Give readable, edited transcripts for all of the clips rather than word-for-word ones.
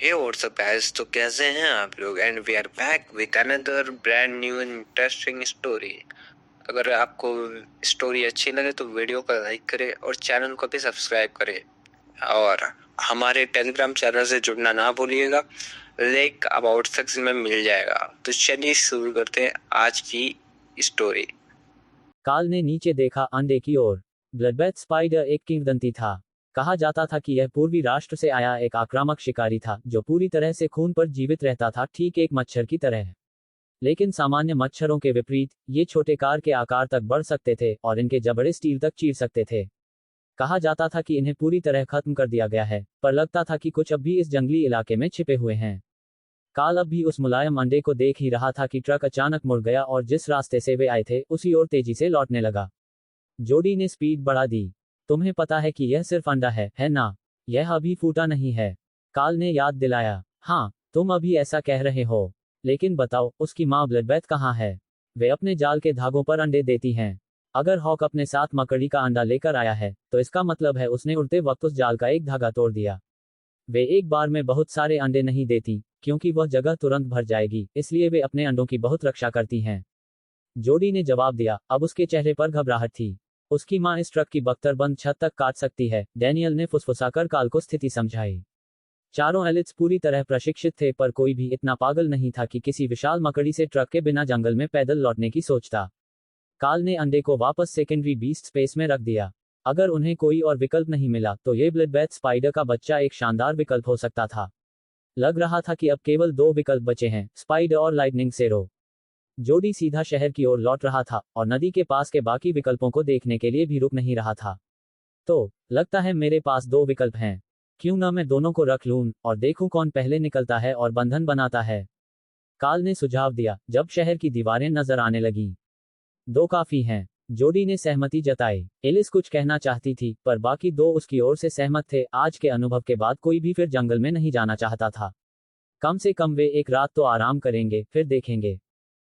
हे WhatsApp guys, तो कैसे हैं आप लोग। And we are back with another brand new and interesting story. अगर आपको स्टोरी अच्छी लगे तो वीडियो को लाइक करें और चैनल को भी सब्सक्राइब करें और हमारे टेलीग्राम चैनल से जुड़ना ना भूलिएगा। लिंक अबाउट सेक्शन में मिल जाएगा। तो चलिए शुरू करते हैं आज की स्टोरी। काल ने नीचे देखा अंडे की ओर। ब्लडबैथ स्पाइडर एक किंवदंती था। कहा जाता था कि यह पूर्वी राष्ट्र से आया एक आक्रामक शिकारी था जो पूरी तरह से खून पर जीवित रहता था, ठीक एक मच्छर की तरह। लेकिन सामान्य मच्छरों के विपरीत ये छोटे कार के आकार तक बढ़ सकते थे और इनके जबड़े स्टील तक चीर सकते थे। कहा जाता था कि इन्हें पूरी तरह खत्म कर दिया गया है, पर लगता था कि कुछ अब भी इस जंगली इलाके में छिपे हुए हैं। काल अब भी उस मुलायम अंडे को देख ही रहा था कि ट्रक अचानक मुड़ गया और जिस रास्ते से वे आए थे उसी ओर तेजी से लौटने लगा। जोडी ने स्पीड बढ़ा दी। तुम्हें पता है कि यह सिर्फ अंडा है ना? यह अभी फूटा नहीं है। काल ने याद दिलाया। हाँ, तुम अभी ऐसा कह रहे हो। लेकिन बताओ, उसकी माँ ब्लडबैथ कहाँ है? वे अपने जाल के धागों पर अंडे देती हैं। अगर हॉक अपने साथ मकड़ी का अंडा लेकर आया है तो इसका मतलब है उसने उड़ते वक्त उस जाल का एक धागा तोड़ दिया। वे एक बार में बहुत सारे अंडे नहीं देती, क्योंकि वह जगह तुरंत भर जाएगी, इसलिए वे अपने अंडों की बहुत रक्षा करती हैं। जोडी ने जवाब दिया। अब उसके चेहरे पर घबराहट थी। उसकी माँ इस ट्रक की बख्तरबंद छत तक काट सकती है, डैनियल ने फुसफुसाकर काल को स्थिति समझाई। चारों एलिट्स पूरी तरह प्रशिक्षित थे, पर कोई भी इतना पागल नहीं था कि किसी विशाल मकड़ी से ट्रक के बिना जंगल में पैदल लौटने की सोचता। काल ने अंडे को वापस सेकेंडरी बीस्ट स्पेस में रख दिया। अगर उन्हें कोई और विकल्प नहीं मिला तो ये ब्लडबैथ स्पाइडर का बच्चा एक शानदार विकल्प हो सकता था। लग रहा था कि अब केवल दो विकल्प बचे हैं, स्पाइडर और लाइटनिंग सेरो। जोडी सीधा शहर की ओर लौट रहा था और नदी के पास के बाकी विकल्पों को देखने के लिए भी रुक नहीं रहा था। तो लगता है मेरे पास दो विकल्प हैं। क्यों न मैं दोनों को रख लूं और देखूं कौन पहले निकलता है और बंधन बनाता है। काल ने सुझाव दिया जब शहर की दीवारें नजर आने लगीं। दो काफी हैं। जोडी ने सहमति जताई। एलिस कुछ कहना चाहती थी, पर बाकी दो उसकी ओर से सहमत थे। आज के अनुभव के बाद कोई भी फिर जंगल में नहीं जाना चाहता था। कम से कम वे एक रात तो आराम करेंगे, फिर देखेंगे।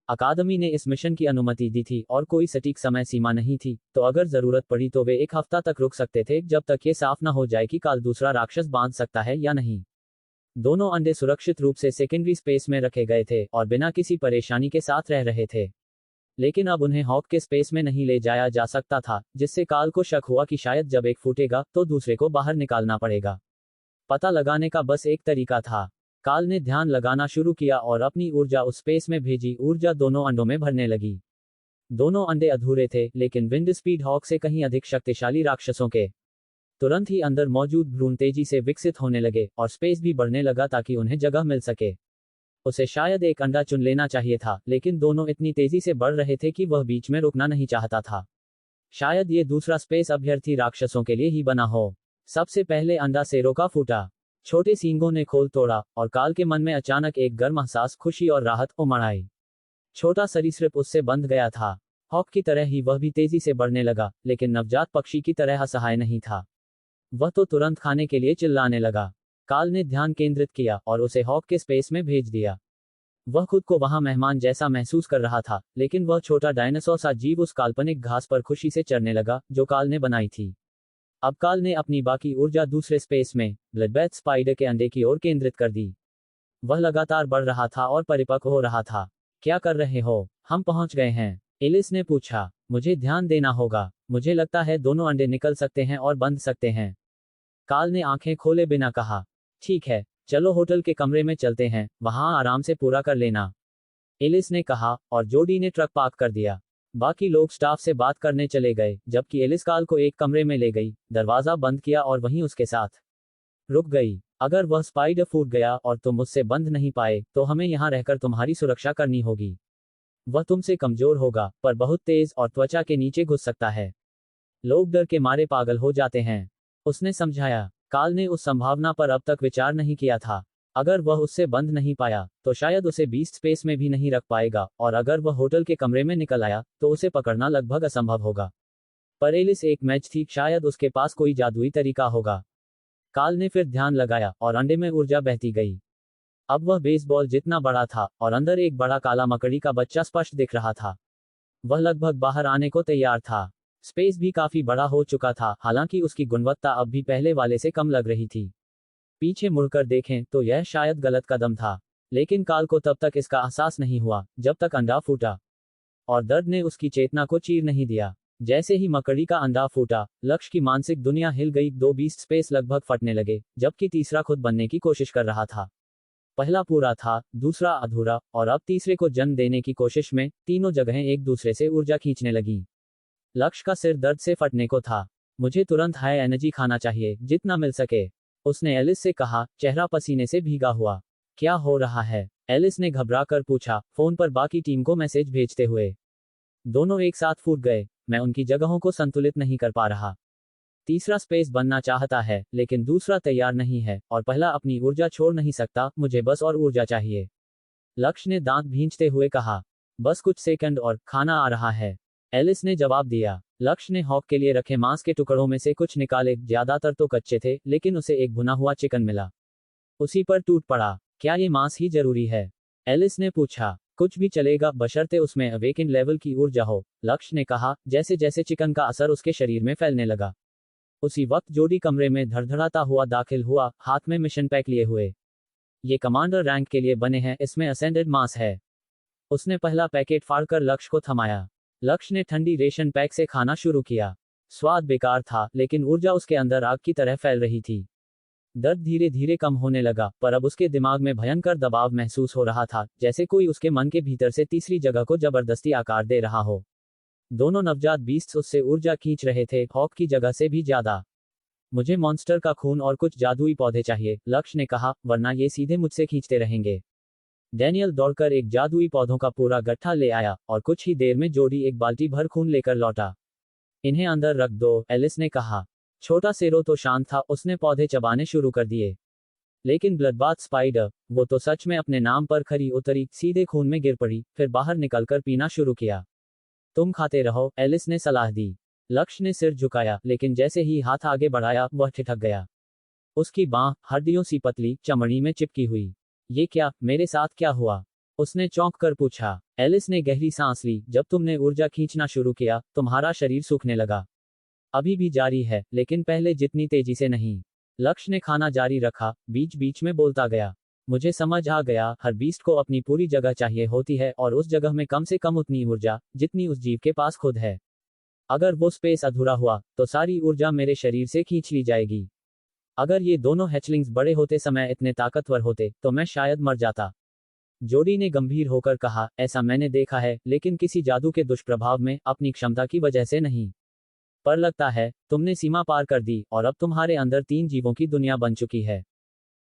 अकादमी ने इस मिशन की अनुमति दी थी और कोई सटीक समय सीमा नहीं थी, तो अगर जरूरत पड़ी तो वे एक हफ्ता तक रुक सकते थे, जब तक ये साफ न हो जाए कि काल दूसरा राक्षस बांध सकता है या नहीं। दोनों अंडे सुरक्षित रूप से सेकेंडरी स्पेस में रखे गए थे और बिना किसी परेशानी के साथ रह रहे थे। लेकिन अब उन्हें हॉक के स्पेस में नहीं ले जाया जा सकता था, जिससे काल को शक हुआ कि शायद जब एक फूटेगा तो दूसरे को बाहर निकालना पड़ेगा। पता लगाने का बस एक तरीका था। काल ने ध्यान लगाना शुरू किया और अपनी ऊर्जा उस स्पेस में भेजी। ऊर्जा दोनों अंडों में भरने लगी। दोनों अंडे अधूरे थे, लेकिन विंड स्पीड हॉक से कहीं अधिक शक्तिशाली राक्षसों के। तुरंत ही अंदर मौजूद भ्रूण तेजी से विकसित होने लगे और स्पेस भी बढ़ने लगा ताकि उन्हें जगह मिल सके। उसे शायद एक अंडा चुन लेना चाहिए था, लेकिन दोनों इतनी तेजी से बढ़ रहे थे कि वह बीच में रुकना नहीं चाहता था। शायद ये दूसरा स्पेस अभ्यर्थी राक्षसों के लिए ही बना हो। सबसे पहले अंडा सेरो का फूटा। छोटे सींगों ने खोल तोड़ा और काल के मन में अचानक एक गर्म एहसास, खुशी और राहत उमड़ आई। छोटा सरीसृप उससे बंध गया था। हॉक की तरह ही वह भी तेजी से बढ़ने लगा, लेकिन नवजात पक्षी की तरह असहाय नहीं था। वह तो तुरंत खाने के लिए चिल्लाने लगा। काल ने ध्यान केंद्रित किया और उसे हॉक के स्पेस में भेज दिया। वह खुद को वहां मेहमान जैसा महसूस कर रहा था, लेकिन वह छोटा डायनासोर सा जीव उस काल्पनिक घास पर खुशी से चरने लगा जो काल ने बनाई थी। अब काल ने अपनी बाकी ऊर्जा दूसरे स्पेस में ब्लडबैथ स्पाइडर के अंडे की ओर केंद्रित कर दी। वह लगातार बढ़ रहा था और परिपक्व हो रहा था। क्या कर रहे हो? हम पहुंच गए हैं, एलिस ने पूछा। मुझे ध्यान देना होगा। मुझे लगता है दोनों अंडे निकल सकते हैं और बंध सकते हैं। काल ने आंखें खोले बिना कहा। ठीक है, चलो होटल के कमरे में चलते हैं, वहां आराम से पूरा कर लेना, एलिस ने कहा, और जोडी ने ट्रक पार्क कर दिया। बाकी लोग स्टाफ से बात करने चले गए, जबकि एलिस काल को एक कमरे में ले गई, दरवाजा बंद किया और वहीं उसके साथ रुक गई। अगर वह स्पाइडर फूट गया और तुम उससे बंध नहीं पाए, तो हमें यहां रहकर तुम्हारी सुरक्षा करनी होगी। वह तुमसे कमजोर होगा, पर बहुत तेज और त्वचा के नीचे घुस सकता है। लोग डर के मारे पागल हो जाते हैं, उसने समझाया। काल ने उस संभावना पर अब तक विचार नहीं किया था। अगर वह उससे बंध नहीं पाया, तो शायद उसे बीस्ट स्पेस में भी नहीं रख पाएगा, और अगर वह होटल के कमरे में निकल आया, तो उसे पकड़ना लगभग असंभव होगा। पर एलिस एक मैच थी, शायद उसके पास कोई जादुई तरीका होगा। काल ने फिर ध्यान लगाया और अंडे में ऊर्जा बहती गई। अब वह बेसबॉल जितना बड़ा था और अंदर एक बड़ा काला मकड़ी का बच्चा स्पष्ट दिख रहा था। वह लगभग बाहर आने को तैयार था। स्पेस भी काफी बड़ा हो चुका था, हालांकि उसकी गुणवत्ता अब भी पहले वाले से कम लग रही थी। पीछे मुड़कर देखें तो यह शायद गलत कदम था, लेकिन काल को तब तक इसका एहसास नहीं हुआ जब तक अंडा फूटा, और दर्द ने उसकी चेतना को चीर नहीं दिया। जैसे ही मकड़ी का अंडा फूटा, लक्ष्य की मानसिक दुनिया हिल गई। दो बीस्ट स्पेस लगभग फटने लगे, जबकि तीसरा खुद बनने की कोशिश कर रहा था। पहला पूरा था, दूसरा अधूरा, और अब तीसरे को जन्म देने की कोशिश में तीनों जगहें एक दूसरे से ऊर्जा खींचने लगी। लक्ष्य का सिर दर्द से फटने को था। मुझे तुरंत हाई एनर्जी खाना चाहिए, जितना मिल सके, उसने एलिस से कहा, चेहरा पसीने से भीगा हुआ। क्या हो रहा है? एलिस ने घबरा कर पूछा, फोन पर बाकी टीम को मैसेज भेजते हुए। दोनों एक साथ फूट गए। मैं उनकी जगहों को संतुलित नहीं कर पा रहा। तीसरा स्पेस बनना चाहता है, लेकिन दूसरा तैयार नहीं है, और पहला अपनी ऊर्जा छोड़ नहीं सकता। मुझे बस और ऊर्जा चाहिए। लक्ष्य ने दांत भींचते हुए कहा। बस कुछ सेकंड और, खाना आ रहा है, एलिस ने जवाब दिया। लक्ष्य ने हॉक के लिए रखे मांस के टुकड़ों में से कुछ निकाले। ज्यादातर तो कच्चे थे, लेकिन उसे एक भुना हुआ चिकन मिला। उसी पर टूट पड़ा। क्या ये मांस ही जरूरी है? एलिस ने पूछा। कुछ भी चलेगा, बशर्ते उसमें अवेकेंड लेवल की ऊर्जा हो, लक्ष्य ने कहा, जैसे जैसे चिकन का असर उसके शरीर में फैलने लगा। उसी वक्त जोडी कमरे में धड़धड़ाता हुआ दाखिल हुआ, हाथ में मिशन पैक लिए हुए। ये कमांडर रैंक के लिए बने हैं, इसमें असेंडेड मांस है। उसने पहला पैकेट फाड़कर लक्ष्य को थमाया। लक्ष्य ने ठंडी रेशन पैक से खाना शुरू किया। स्वाद बेकार था, लेकिन ऊर्जा उसके अंदर आग की तरह फैल रही थी। दर्द धीरे धीरे कम होने लगा, पर अब उसके दिमाग में भयंकर दबाव महसूस हो रहा था, जैसे कोई उसके मन के भीतर से तीसरी जगह को जबरदस्ती आकार दे रहा हो। दोनों नवजात बीस्ट्स उससे ऊर्जा खींच रहे थे, हॉक की जगह से भी ज्यादा। मुझे मॉन्स्टर का खून और कुछ जादुई पौधे चाहिए, लक्ष्य ने कहा, वरना ये सीधे मुझसे खींचते रहेंगे। डैनियल दौड़कर एक जादुई पौधों का पूरा गट्ठा ले आया, और कुछ ही देर में जोडी एक बाल्टी भर खून लेकर लौटा। इन्हें अंदर रख दो, एलिस ने कहा। छोटा सेरो तो शांत था, उसने पौधे चबाने शुरू कर दिए। लेकिन ब्लडबाथ स्पाइडर, वो तो सच में अपने नाम पर खरी उतरी, सीधे खून में गिर पड़ी, फिर बाहर निकलकर पीना शुरू किया। तुम खाते रहो, एलिस ने सलाह दी। लक्ष्य ने सिर झुकाया, लेकिन जैसे ही हाथ आगे बढ़ाया, वह ठिठक गया। उसकी बांह हड्डियों सी पतली, चमड़ी में चिपकी हुई। ये क्या, मेरे साथ क्या हुआ? उसने चौंक कर पूछा। एलिस ने गहरी सांस ली। जब तुमने ऊर्जा खींचना शुरू किया, तुम्हारा शरीर सूखने लगा। अभी भी जारी है, लेकिन पहले जितनी तेजी से नहीं। लक्ष्य ने खाना जारी रखा, बीच बीच में बोलता गया। मुझे समझ आ गया, हर बीस्ट को अपनी पूरी जगह चाहिए होती है, और उस जगह में कम से कम उतनी ऊर्जा जितनी उस जीव के पास खुद है। अगर वो स्पेस अधूरा हुआ, तो सारी ऊर्जा मेरे शरीर से खींच ली जाएगी। अगर ये दोनों हैचलिंग्स बड़े होते समय इतने ताकतवर होते, तो मैं शायद मर जाता। जोडी ने गंभीर होकर कहा, ऐसा मैंने देखा है, लेकिन किसी जादू के दुष्प्रभाव में, अपनी क्षमता की वजह से नहीं। पर लगता है तुमने सीमा पार कर दी, और अब तुम्हारे अंदर 3 जीवों की दुनिया बन चुकी है।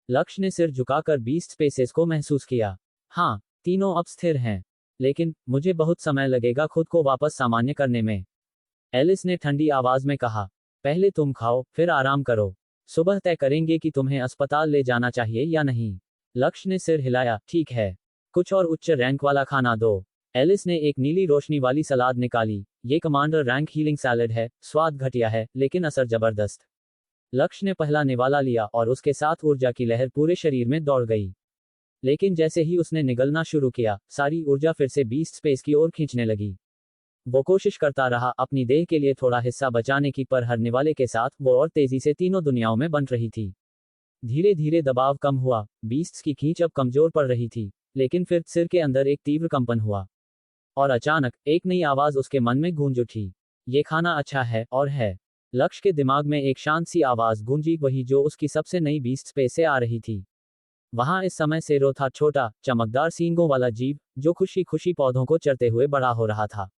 लक्ष्य ने सिर झुकाकर बीस्ट स्पेसेस को महसूस किया। हाँ, तीनों अब स्थिर हैं, लेकिन मुझे बहुत समय लगेगा खुद को वापस सामान्य करने में, एलिस ने ठंडी आवाज में कहा। पहले तुम खाओ, फिर आराम करो। सुबह तय करेंगे कि तुम्हें अस्पताल ले जाना चाहिए या नहीं। लक्ष्य ने सिर हिलाया। ठीक है, कुछ और उच्च रैंक वाला खाना दो। एलिस ने एक नीली रोशनी वाली सलाद निकाली। ये कमांडर रैंक हीलिंग सैलेड है, स्वाद घटिया है, लेकिन असर जबरदस्त। लक्ष्य ने पहला निवाला लिया, और उसके साथ ऊर्जा की लहर पूरे शरीर में दौड़ गई। लेकिन जैसे ही उसने निगलना शुरू किया, सारी ऊर्जा फिर से बीस्ट स्पेस की ओर खींचने लगी। वो कोशिश करता रहा अपनी देह के लिए थोड़ा हिस्सा बचाने की, पर हर निवाले के साथ वो और तेजी से तीनों दुनियाओं में बंट रही थी। धीरे धीरे दबाव कम हुआ, बीस्ट्स की खींच अब कमजोर पड़ रही थी, लेकिन फिर सिर के अंदर एक तीव्र कंपन हुआ, और अचानक एक नई आवाज उसके मन में गूंज उठी। ये खाना अच्छा है, और है। लक्ष्य के दिमाग में एक शांत सी आवाज गूंजी, वही जो उसकी सबसे नई बीस्ट स्पेस से आ रही थी। वहां इस समय सेरो था, छोटा, चमकदार सींगों वाला जीव, जो खुशी खुशी पौधों को चरते हुए बड़ा हो रहा था।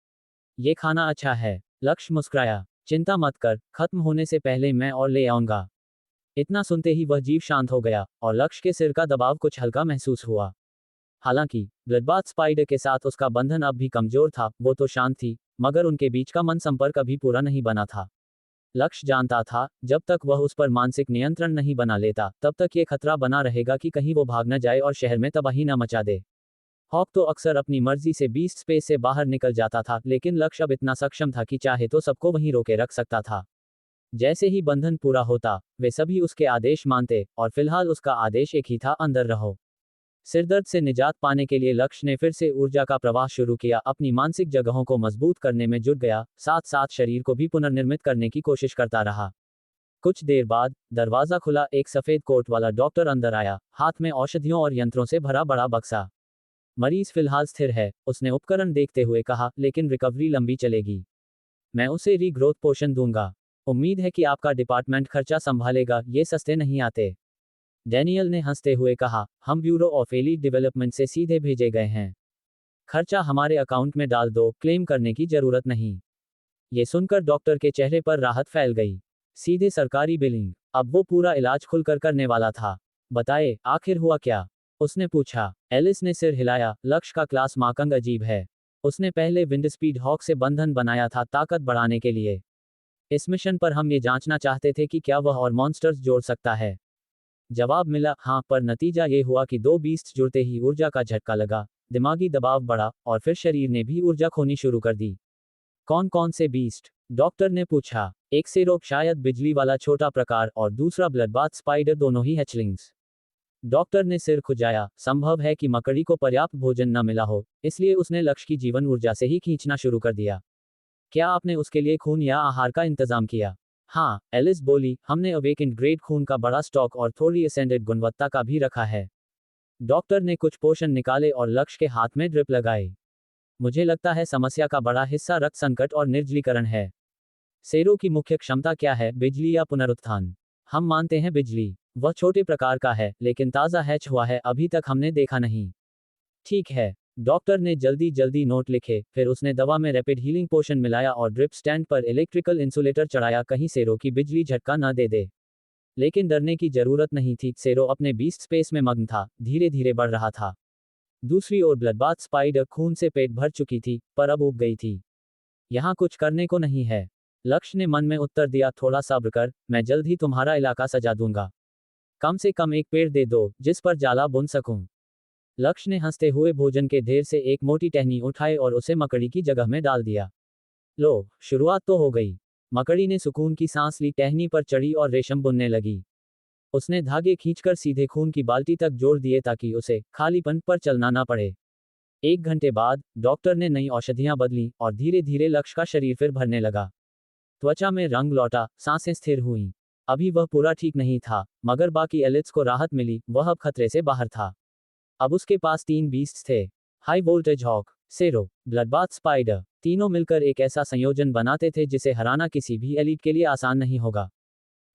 ये खाना अच्छा है, लक्ष्य मुस्कुराया। चिंता मत कर, खत्म होने से पहले मैं और ले आऊंगा। इतना सुनते ही वह जीव शांत हो गया, और लक्ष्य के सिर का दबाव कुछ हल्का महसूस हुआ। हालांकि ब्लडबाथ स्पाइडर के साथ उसका बंधन अब भी कमजोर था, वो तो शांत थी, मगर उनके बीच का मन संपर्क अभी पूरा नहीं बना था। लक्ष्य जानता था, जब तक वह उस पर मानसिक नियंत्रण नहीं बना लेता, तब तक ये खतरा बना रहेगा कि कहीं वो भाग न जाए और शहर में तबाही न मचा दे। हॉक तो अक्सर अपनी मर्जी से बीस्ट स्पेस से बाहर निकल जाता था, लेकिन लक्ष्य अब इतना सक्षम था कि चाहे तो सबको वहीं रोके रख सकता था। जैसे ही बंधन पूरा होता, वे सभी उसके आदेश मानते, और फिलहाल उसका आदेश एक ही था, अंदर रहो। सिरदर्द से निजात पाने के लिए लक्ष्य ने फिर से ऊर्जा का प्रवाह शुरू किया, अपनी मानसिक जगहों को मजबूत करने में जुट गया, साथ साथ शरीर को भी पुनर्निर्मित करने की कोशिश करता रहा। कुछ देर बाद दरवाजा खुला, एक सफेद कोट वाला डॉक्टर अंदर आया, हाथ में औषधियों और यंत्रों से भरा बड़ा बक्सा। मरीज फिलहाल स्थिर है, उसने उपकरण देखते हुए कहा, लेकिन रिकवरी लंबी चलेगी। मैं उसे रीग्रोथ पोषण दूंगा। उम्मीद है कि आपका डिपार्टमेंट खर्चा संभालेगा, ये सस्ते नहीं आते। डैनियल ने हंसते हुए कहा, हम ब्यूरो ऑफ एलीट डेवलपमेंट से सीधे भेजे गए हैं। खर्चा हमारे अकाउंट में डाल दो, क्लेम करने की जरूरत नहीं। ये सुनकर डॉक्टर के चेहरे पर राहत फैल गई। सीधे सरकारी बिलिंग। अब वो पूरा इलाज खुलकर करने वाला था। बताए, आखिर हुआ क्या? उसने पूछा। एलिस ने सिर हिलाया, लक्ष्य का क्लास मार्कंग अजीब है। उसने पहले विंडस्पीड हॉक से बंधन बनाया था ताकत बढ़ाने के लिए। इस मिशन पर हम ये जांचना चाहते थे कि क्या वह और मॉन्स्टर्स जोड़ सकता है। जवाब मिला, हाँ, पर नतीजा ये हुआ कि दो बीस्ट जुड़ते ही ऊर्जा का झटका लगा, दिमागी दबाव बढ़ा, और फिर शरीर ने भी ऊर्जा खोनी शुरू कर दी। कौन कौन से बीस्ट? डॉक्टर ने पूछा। एक सेरोप, शायद बिजली वाला छोटा प्रकार, और दूसरा ब्लडबाथ स्पाइडर, दोनों ही हैचलिंग्स। डॉक्टर ने सिर खुजाया। संभव है कि मकड़ी को पर्याप्त भोजन न मिला हो, इसलिए उसने लक्ष्य की जीवन ऊर्जा से ही खींचना शुरू कर दिया। क्या आपने उसके लिए खून या आहार का इंतजाम किया? हाँ, एलिस बोली, हमने अवेकेंड ग्रेड खून का बड़ा स्टॉक और थोड़ी एसेंडेड गुणवत्ता का भी रखा है। डॉक्टर ने कुछ पोषण निकाले और लक्ष्य के हाथ में ड्रिप लगाई। मुझे लगता है समस्या का बड़ा हिस्सा रक्त संकट और निर्जलीकरण है। सेरो की मुख्य क्षमता क्या है, बिजली या पुनरुत्थान? हम मानते हैं बिजली। वह छोटे प्रकार का है, लेकिन ताज़ा हैच हुआ है, अभी तक हमने देखा नहीं। ठीक है। डॉक्टर ने जल्दी जल्दी नोट लिखे, फिर उसने दवा में रैपिड हीलिंग पोशन मिलाया और ड्रिप स्टैंड पर इलेक्ट्रिकल इंसुलेटर चढ़ाया, कहीं सेरो की बिजली झटका न दे दे। लेकिन डरने की जरूरत नहीं थी, सेरो अपने बीस्ट स्पेस में मग्न था, धीरे धीरे बढ़ रहा था। दूसरी ओर ब्लडबाथ स्पाइडर खून से पेट भर चुकी थी, पर अब उब गई थी। यहाँ कुछ करने को नहीं है। लक्ष्य ने मन में उत्तर दिया, थोड़ा सब्र कर, मैं जल्द ही तुम्हारा इलाका सजा दूंगा। कम से कम एक पेड़ दे दो, जिस पर जाला बुन सकूं। लक्ष्य ने हंसते हुए भोजन के ढेर से एक मोटी टहनी उठाई और उसे मकड़ी की जगह में डाल दिया। लो, शुरुआत तो हो गई। मकड़ी ने सुकून की सांस ली, टहनी पर चढ़ी और रेशम बुनने लगी। उसने धागे खींचकर सीधे खून की बाल्टी तक जोड़ दिए ताकि उसे खालीपन पर चलना ना पड़े। 1 घंटे बाद डॉक्टर ने नई औषधियां बदली और धीरे धीरे लक्ष्य का शरीर फिर भरने लगा। त्वचा में रंग लौटा, सांसें स्थिर हुईं। अभी वह पूरा ठीक नहीं था, मगर बाकी एलिट्स को राहत मिली, वह अब खतरे से बाहर था। अब उसके पास 3 बीस्ट्स थे। हाई वोल्टेज हॉक, सेरो, ब्लडबाथ स्पाइडर। तीनों मिलकर एक ऐसा संयोजन बनाते थे जिसे हराना किसी भी एलीट के लिए आसान नहीं होगा।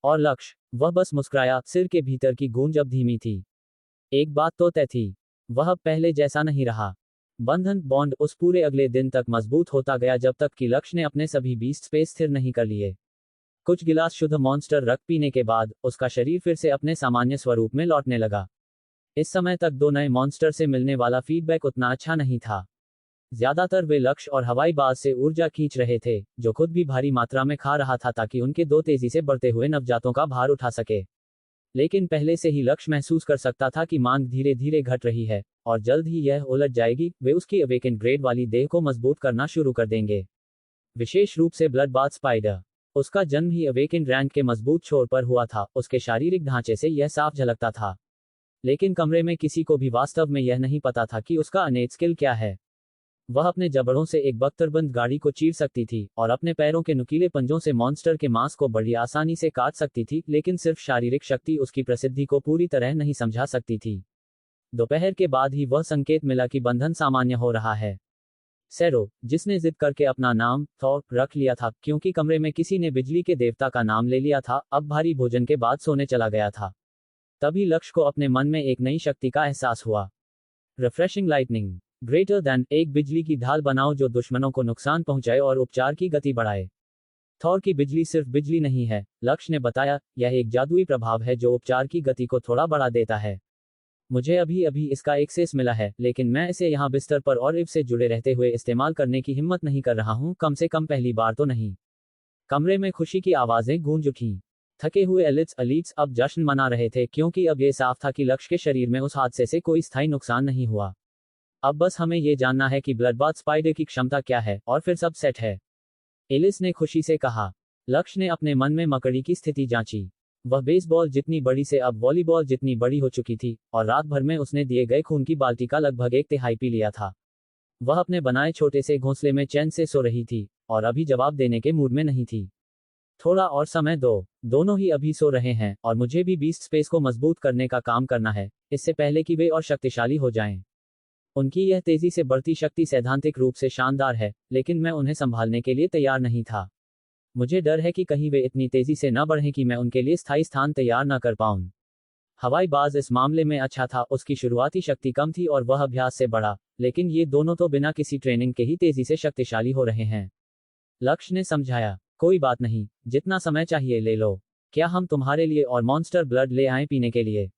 और लक्ष्य? वह बस मुस्कुराया, सिर के भीतर की गूंज अब धीमी थी। एक बात तो तय थी, वह अब पहले जैसा नहीं रहा। बंधन बॉन्ड उस पूरे अगले दिन तक मजबूत होता गया जब तक कि लक्ष्य ने अपने सभी बीस्ट पे स्थिर नहीं कर लिए। कुछ गिलास शुद्ध मॉन्स्टर रक्त पीने के बाद उसका शरीर फिर से अपने सामान्य स्वरूप में लौटने लगा। इस समय तक दो नए मॉन्स्टर से मिलने वाला फीडबैक उतना अच्छा नहीं था। ज्यादातर वे लक्ष्य और हवाई बाज से ऊर्जा खींच रहे थे, जो खुद भी भारी मात्रा में खा रहा था ताकि उनके दो तेजी से बढ़ते हुए नवजातों का भार उठा सके। लेकिन पहले से ही लक्ष्य महसूस कर सकता था कि मांग धीरे धीरे घट रही है, और जल्द ही यह उलट जाएगी। वे उसकी अवेकेंड ग्रेड वाली देह को मजबूत करना शुरू कर देंगे। विशेष रूप से ब्लडबाथ स्पाइडर। उसका जन्म ही अवेकेंड रैंक के मजबूत छोर पर हुआ था, उसके शारीरिक ढांचे से यह साफ झलकता था। लेकिन कमरे में किसी को भी वास्तव में यह नहीं पता था कि उसका अनेक स्किल क्या है। वह अपने जबड़ों से एक बख्तरबंद गाड़ी को चीर सकती थी और अपने पैरों के नुकीले पंजों से मॉन्स्टर के मांस को बड़ी आसानी से काट सकती थी, लेकिन सिर्फ शारीरिक शक्ति उसकी प्रसिद्धि को पूरी तरह नहीं समझा सकती थी। दोपहर के बाद ही वह संकेत मिला कि बंधन सामान्य हो रहा है। सेरो, जिसने जिद करके अपना नाम थॉर रख लिया था क्योंकि कमरे में किसी ने बिजली के देवता का नाम ले लिया था, अब भारी भोजन के बाद सोने चला गया था। तभी लक्ष्य को अपने मन में एक नई शक्ति का एहसास हुआ। रिफ्रेशिंग लाइटनिंग ग्रेटर देन, एक बिजली की ढाल बनाओ जो दुश्मनों को नुकसान पहुंचाए और उपचार की गति बढ़ाए। थॉर की बिजली सिर्फ बिजली नहीं है, लक्ष्य ने बताया, यह एक जादुई प्रभाव है जो उपचार की गति को थोड़ा बढ़ा देता है। मुझे अभी अभी इसका एक्सेस मिला है, लेकिन मैं इसे यहाँ बिस्तर पर और इव से जुड़े रहते हुए इस्तेमाल करने की हिम्मत नहीं कर रहा हूँ, कम से कम पहली बार तो नहीं। कमरे में खुशी की आवाजें गूंज उठीं। थके हुए एलिट्स अब जश्न मना रहे थे क्योंकि अब यह साफ था कि लक्ष्य के शरीर में उस हादसे से कोई स्थायी नुकसान नहीं हुआ। अब बस हमें यह जानना है कि ब्लडबाथ स्पाइडर की क्षमता क्या है, और फिर सब सेट है। एलिस ने खुशी से कहा। लक्ष्य ने अपने मन में मकड़ी की स्थिति जांची। वह बेसबॉल जितनी बड़ी से अब वॉलीबॉल जितनी बड़ी हो चुकी थी, और रात भर में उसने दिए गए खून की बाल्टी का लगभग 1/3 पी लिया था। वह अपने बनाए छोटे से घोंसले में चैन से सो रही थी, और अभी जवाब देने के मूड में नहीं थी। थोड़ा और समय दो। दोनों ही अभी सो रहे हैं और मुझे भी बीस्ट स्पेस को मजबूत करने का काम करना है, इससे पहले कि वे और शक्तिशाली हो जाएं। उनकी यह तेजी से बढ़ती शक्ति सैद्धांतिक रूप से शानदार है, लेकिन मैं उन्हें संभालने के लिए तैयार नहीं था। मुझे डर है कि कहीं वे इतनी तेजी से न बढ़ें कि मैं उनके लिए स्थायी स्थान तैयार न कर पाऊं। हवाई बाज इस मामले में अच्छा था, उसकी शुरुआती शक्ति कम थी और वह अभ्यास से बढ़ा, लेकिन ये दोनों तो बिना किसी ट्रेनिंग के ही तेजी से शक्तिशाली हो रहे हैं। लक्ष्य ने समझाया, कोई बात नहीं, जितना समय चाहिए ले लो। क्या हम तुम्हारे लिए और मॉन्स्टर ब्लड ले आए पीने के लिए?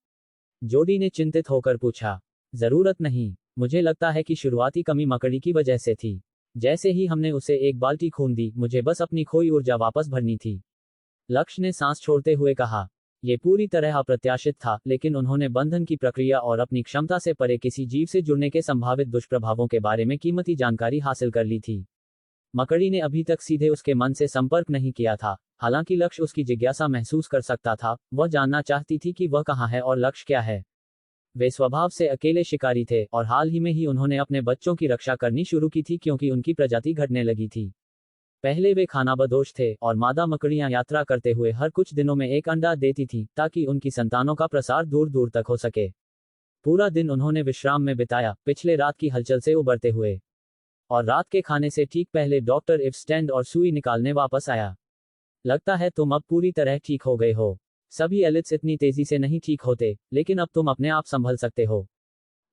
जोडी ने चिंतित होकर पूछा। जरूरत नहीं, मुझे लगता है कि शुरुआती कमी मकड़ी की वजह से थी। जैसे ही हमने उसे एक बाल्टी खून दी, मुझे बस अपनी खोई ऊर्जा वापस भरनी थी। लक्ष्य ने सांस छोड़ते हुए कहा। यह पूरी तरह अप्रत्याशित था, लेकिन उन्होंने बंधन की प्रक्रिया और अपनी क्षमता से परे किसी जीव से जुड़ने के संभावित दुष्प्रभावों के बारे में कीमती जानकारी हासिल कर ली थी। मकड़ी ने अभी तक सीधे उसके मन से संपर्क नहीं किया था, हालांकि लक्ष्य उसकी जिज्ञासा महसूस कर सकता था। वह जानना चाहती थी कि वह कहाँ है और लक्ष्य क्या है। वे स्वभाव से अकेले शिकारी थे और हाल ही में ही उन्होंने अपने बच्चों की रक्षा करनी शुरू की थी क्योंकि उनकी प्रजाति घटने लगी थी। पहले वे खानाबदोश थे और मादा मकड़ियां यात्रा करते हुए हर कुछ दिनों में एक अंडा देती थीं ताकि उनकी संतानों का प्रसार दूर दूर तक हो सके। पूरा दिन उन्होंने विश्राम में बिताया, पिछले रात की हलचल से उबरते हुए। और रात के खाने से ठीक पहले डॉक्टर इव स्टैंड और सुई निकालने वापस आया। लगता है तुम अब पूरी तरह ठीक हो गए हो। सभी एलिट्स इतनी तेजी से नहीं ठीक होते, लेकिन अब तुम अपने आप संभल सकते हो।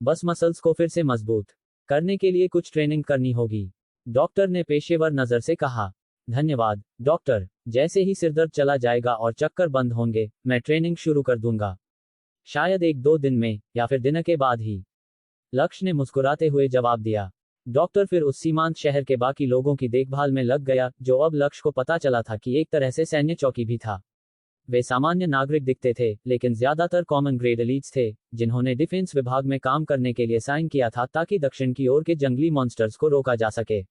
बस मसल्स को फिर से मजबूत करने के लिए कुछ ट्रेनिंग करनी होगी, डॉक्टर ने पेशेवर नजर से कहा। धन्यवाद डॉक्टर, जैसे ही सिरदर्द चला जाएगा और चक्कर बंद होंगे, मैं ट्रेनिंग शुरू कर दूंगा। शायद 1-2 दिन में, या फिर दिन के बाद ही, लक्ष्य ने मुस्कुराते हुए जवाब दिया। डॉक्टर फिर उस सीमांत शहर के बाकी लोगों की देखभाल में लग गया, जो अब लक्ष्य को पता चला था कि एक तरह से सैन्य चौकी भी था। वे सामान्य नागरिक दिखते थे, लेकिन ज्यादातर कॉमन ग्रेड एलीट्स थे, जिन्होंने डिफेंस विभाग में काम करने के लिए साइन किया था ताकि दक्षिण की ओर के जंगली मॉन्स्टर्स को रोका जा सके।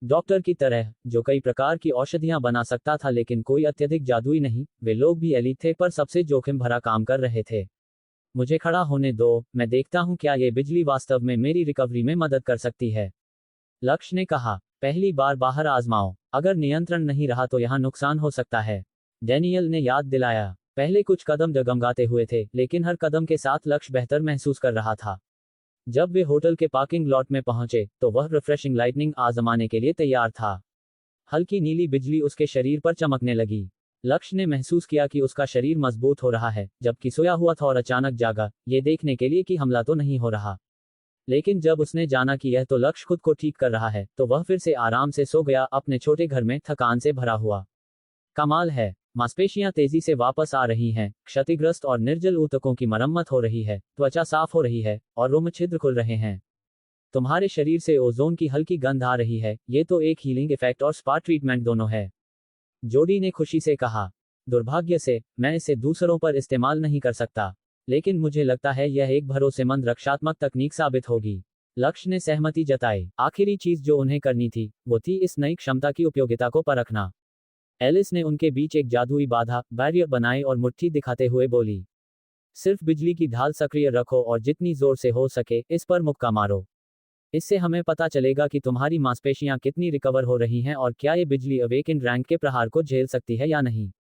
डॉक्टर की तरह, जो कई प्रकार की औषधियां बना सकता था लेकिन कोई अत्यधिक जादुई नहीं, वे लोग भी एलीट थे पर सबसे जोखिम भरा काम कर रहे थे। मुझे खड़ा होने दो, मैं देखता हूं क्या ये बिजली वास्तव में मेरी रिकवरी में मदद कर सकती है, लक्ष्य ने कहा। पहली बार बाहर आजमाओ, अगर नियंत्रण नहीं रहा तो यहां नुकसान हो सकता है, डैनियल ने याद दिलाया। पहले कुछ कदम डगमगाते हुए थे, लेकिन हर कदम के साथ लक्ष्य बेहतर महसूस कर रहा था। जब वे होटल के पार्किंग लॉट में पहुंचे, तो वह रिफ्रेशिंग लाइटनिंग आजमाने के लिए तैयार था। हल्की नीली बिजली उसके शरीर पर चमकने लगी। लक्ष्य ने महसूस किया कि उसका शरीर मजबूत हो रहा है, जबकि सोया हुआ था और अचानक जागा, ये देखने के लिए कि हमला तो नहीं हो रहा। लेकिन जब उसने जाना कि यह तो लक्ष्य खुद को ठीक कर रहा है, तो वह फिर से आराम से सो गया, अपने छोटे घर में, थकान से भरा हुआ। कमाल है, मांसपेशियां तेजी से वापस आ रही हैं, क्षतिग्रस्त और निर्जल ऊतकों की मरम्मत हो रही है, त्वचा साफ हो रही है, और रोम छिद्र खुल रहे हैं। तुम्हारे शरीर से ओजोन की हल्की गंध आ रही है, ये तो एक हीलिंग इफेक्ट और स्पा ट्रीटमेंट दोनों है, जोडी ने खुशी से कहा। दुर्भाग्य से, मैं इसे दूसरों पर इस्तेमाल नहीं कर सकता, लेकिन मुझे लगता है यह एक भरोसेमंद रक्षात्मक तकनीक साबित होगी, लक्ष्य ने सहमति जताई। आखिरी चीज जो उन्हें करनी थी, वो थी इस नई क्षमता की उपयोगिता को परखना। एलिस ने उनके बीच एक जादुई बाधा, बैरियर बनाई और मुट्ठी दिखाते हुए बोली, सिर्फ बिजली की ढाल सक्रिय रखो और जितनी जोर से हो सके, इस पर मुक्का मारो। इससे हमें पता चलेगा कि तुम्हारी मांसपेशियां कितनी रिकवर हो रही हैं और क्या ये बिजली अवेकेंड रैंक के प्रहार को झेल सकती है या नहीं।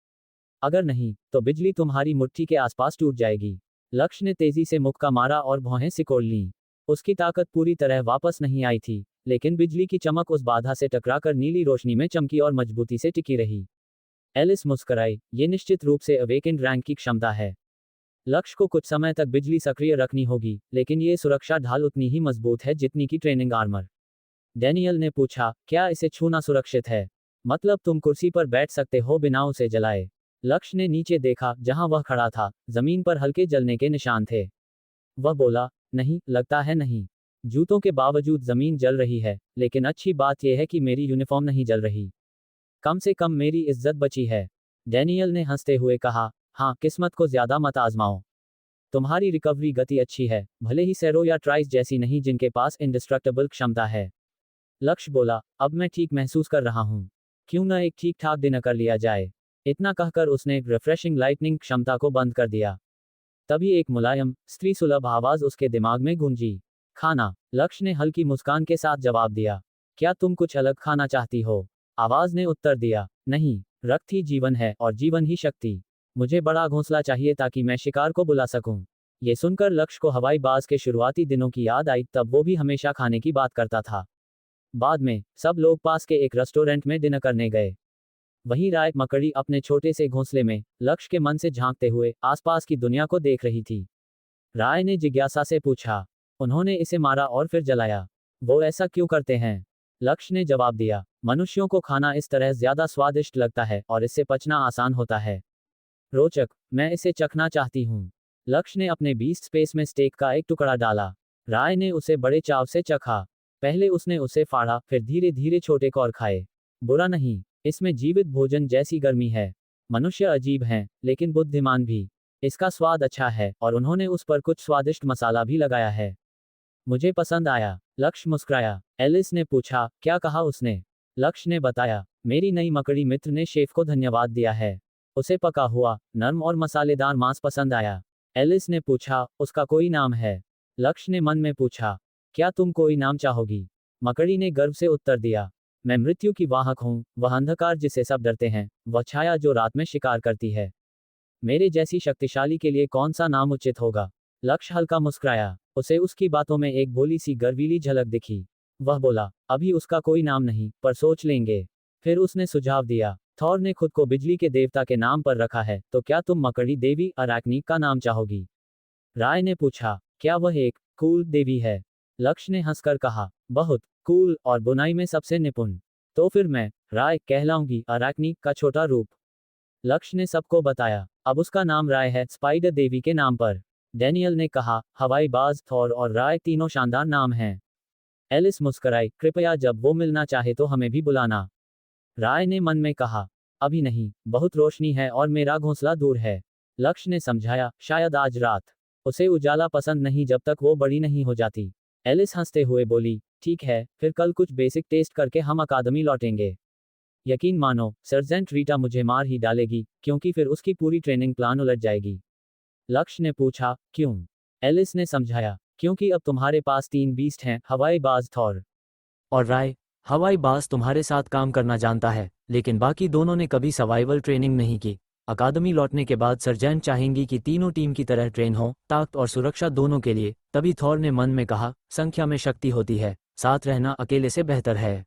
अगर नहीं, तो बिजली तुम्हारी मुट्ठी के आसपास टूट जाएगी। लक्ष्य ने तेजी से मुक्का मारा और भौहें सिकोड़ लीं। उसकी ताकत पूरी तरह वापस नहीं आई थी, लेकिन बिजली की चमक उस बाधा से टकराकर नीली रोशनी में चमकी और मजबूती से टिकी रही। एलिस मुस्कुराई, ये निश्चित रूप से अवेकेंड रैंक की क्षमता है। लक्ष्य को कुछ समय तक बिजली सक्रिय रखनी होगी, लेकिन ये सुरक्षा ढाल उतनी ही मजबूत है जितनी की ट्रेनिंग आर्मर। डैनियल ने पूछा, क्या इसे छूना सुरक्षित है? मतलब तुम कुर्सी पर बैठ सकते हो बिना उसे जलाए? लक्ष्य ने नीचे देखा, जहां वह खड़ा था, जमीन पर हल्के जलने के निशान थे। वह बोला, नहीं, लगता है नहीं। जूतों के बावजूद जमीन जल रही है, लेकिन अच्छी बात यह है कि मेरी यूनिफॉर्म नहीं जल रही। कम से कम मेरी इज्जत बची है, डैनियल ने हंसते हुए कहा। हाँ, किस्मत को ज्यादा मत आजमाओ। तुम्हारी रिकवरी गति अच्छी है, भले ही सैरो या ट्राइस जैसी नहीं जिनके पास इंडिस्ट्रक्टेबल क्षमता है। लक्ष्य बोला, अब मैं ठीक महसूस कर रहा हूँ। क्यों न एक ठीक ठाक दिन कर लिया जाए। इतना कहकर उसने रिफ्रेशिंग लाइटनिंग क्षमता को बंद कर दिया। तभी एक मुलायम, स्त्री सुलभ आवाज उसके दिमाग में गूंजी। खाना। लक्ष्य ने हल्की मुस्कान के साथ जवाब दिया। क्या तुम कुछ अलग खाना चाहती हो? आवाज ने उत्तर दिया। नहीं, रक्त ही जीवन है और जीवन ही शक्ति। मुझे बड़ा घोंसला चाहिए ताकि मैं शिकार को बुला सकूं। ये सुनकर लक्ष्य को हवाई बाज के शुरुआती दिनों की याद आई, तब वो भी हमेशा खाने की बात करता था। बाद में सब लोग पास के एक रेस्टोरेंट में डिनर करने गए। वहीं राय मकड़ी अपने छोटे से घोंसले में लक्ष्य के मन से झांकते हुए आसपास की दुनिया को देख रही थी। राय ने जिज्ञासा से पूछा, उन्होंने इसे मारा और फिर जलाया, वो ऐसा क्यों करते हैं? लक्ष्य ने जवाब दिया, मनुष्यों को खाना इस तरह ज्यादा स्वादिष्ट लगता है और इससे पचना आसान होता है। रोचक, मैं इसे चखना चाहती हूँ। लक्ष्य ने अपने बीस्ट स्पेस में स्टेक का एक टुकड़ा डाला। राय ने उसे बड़े चाव से चखा। पहले उसने उसे फाड़ा, फिर धीरे धीरे छोटे कौर खाए। बुरा नहीं, इसमें जीवित भोजन जैसी गर्मी है। मनुष्य अजीब हैं, लेकिन बुद्धिमान भी। इसका स्वाद अच्छा है और उन्होंने उस पर कुछ स्वादिष्ट मसाला भी लगाया है। मुझे पसंद आया। लक्ष्य मुस्कुराया। एलिस ने पूछा, क्या कहा उसने? लक्ष्य ने बताया, मेरी नई मकड़ी मित्र ने शेफ को धन्यवाद दिया है। उसे पका हुआ, नर्म और मसालेदार मांस पसंद आया। एलिस ने पूछा, उसका कोई नाम है? लक्ष्य ने मन में पूछा, क्या तुम कोई नाम चाहोगी? मकड़ी ने गर्व से उत्तर दिया, मैं मृत्यु की वाहक हूँ, वह अंधकार जिससे सब डरते हैं, वह छाया जो रात में शिकार करती है। मेरे जैसी शक्तिशाली के लिए कौन सा नाम उचित होगा? लक्ष्य हल्का मुस्कुराया। उसे उसकी बातों में एक भोली सी गर्वीली झलक दिखी। वह बोला, अभी उसका कोई नाम नहीं, पर सोच लेंगे। फिर उसने सुझाव दिया, थॉर ने खुद को बिजली के देवता के नाम पर रखा है, तो क्या तुम मकड़ी देवी अराकनी का नाम चाहोगी? राय ने पूछा, क्या वह एक कूल देवी है? लक्ष्य ने हंसकर कहा, बहुत कूल और बुनाई में सबसे निपुण। तो फिर मैं राय कहलाऊंगी, अराकनी का छोटा रूप। लक्ष्य ने सबको बताया। अब उसका नाम राय है, स्पाइडर देवी के नाम पर। डैनियल ने कहा, हवाई बाज, थॉर और राय तीनों शानदार नाम हैं। एलिस मुस्कुराई, कृपया जब वो मिलना चाहे तो हमें भी बुलाना। राय ने मन में कहा, अभी नहीं, बहुत रोशनी है और मेरा घोंसला दूर है। लक्ष्य ने समझाया, शायद आज रात। उसे उजाला पसंद नहीं जब तक वो बड़ी नहीं हो जाती। एलिस हंसते हुए बोली, ठीक है, फिर कल कुछ बेसिक टेस्ट करके हम अकादमी लौटेंगे। यकीन मानो, सर्जेंट रीटा मुझे मार ही डालेगी, क्योंकि फिर उसकी पूरी ट्रेनिंग प्लान उलट जाएगी। लक्ष्य ने पूछा, क्यों? एलिस ने समझाया, क्योंकि अब तुम्हारे पास 3 बीस्ट हैं, हवाई बाज, थॉर और राय। हवाई बाज तुम्हारे साथ काम करना जानता है, लेकिन बाकी दोनों ने कभी सर्वाइवल ट्रेनिंग नहीं की। अकादमी लौटने के बाद सर्जेंट चाहेंगी कि तीनों टीम की तरह ट्रेन हो, ताकत और सुरक्षा दोनों के लिए। तभी थॉर ने मन में कहा, संख्या में शक्ति होती है, साथ रहना अकेले से बेहतर है।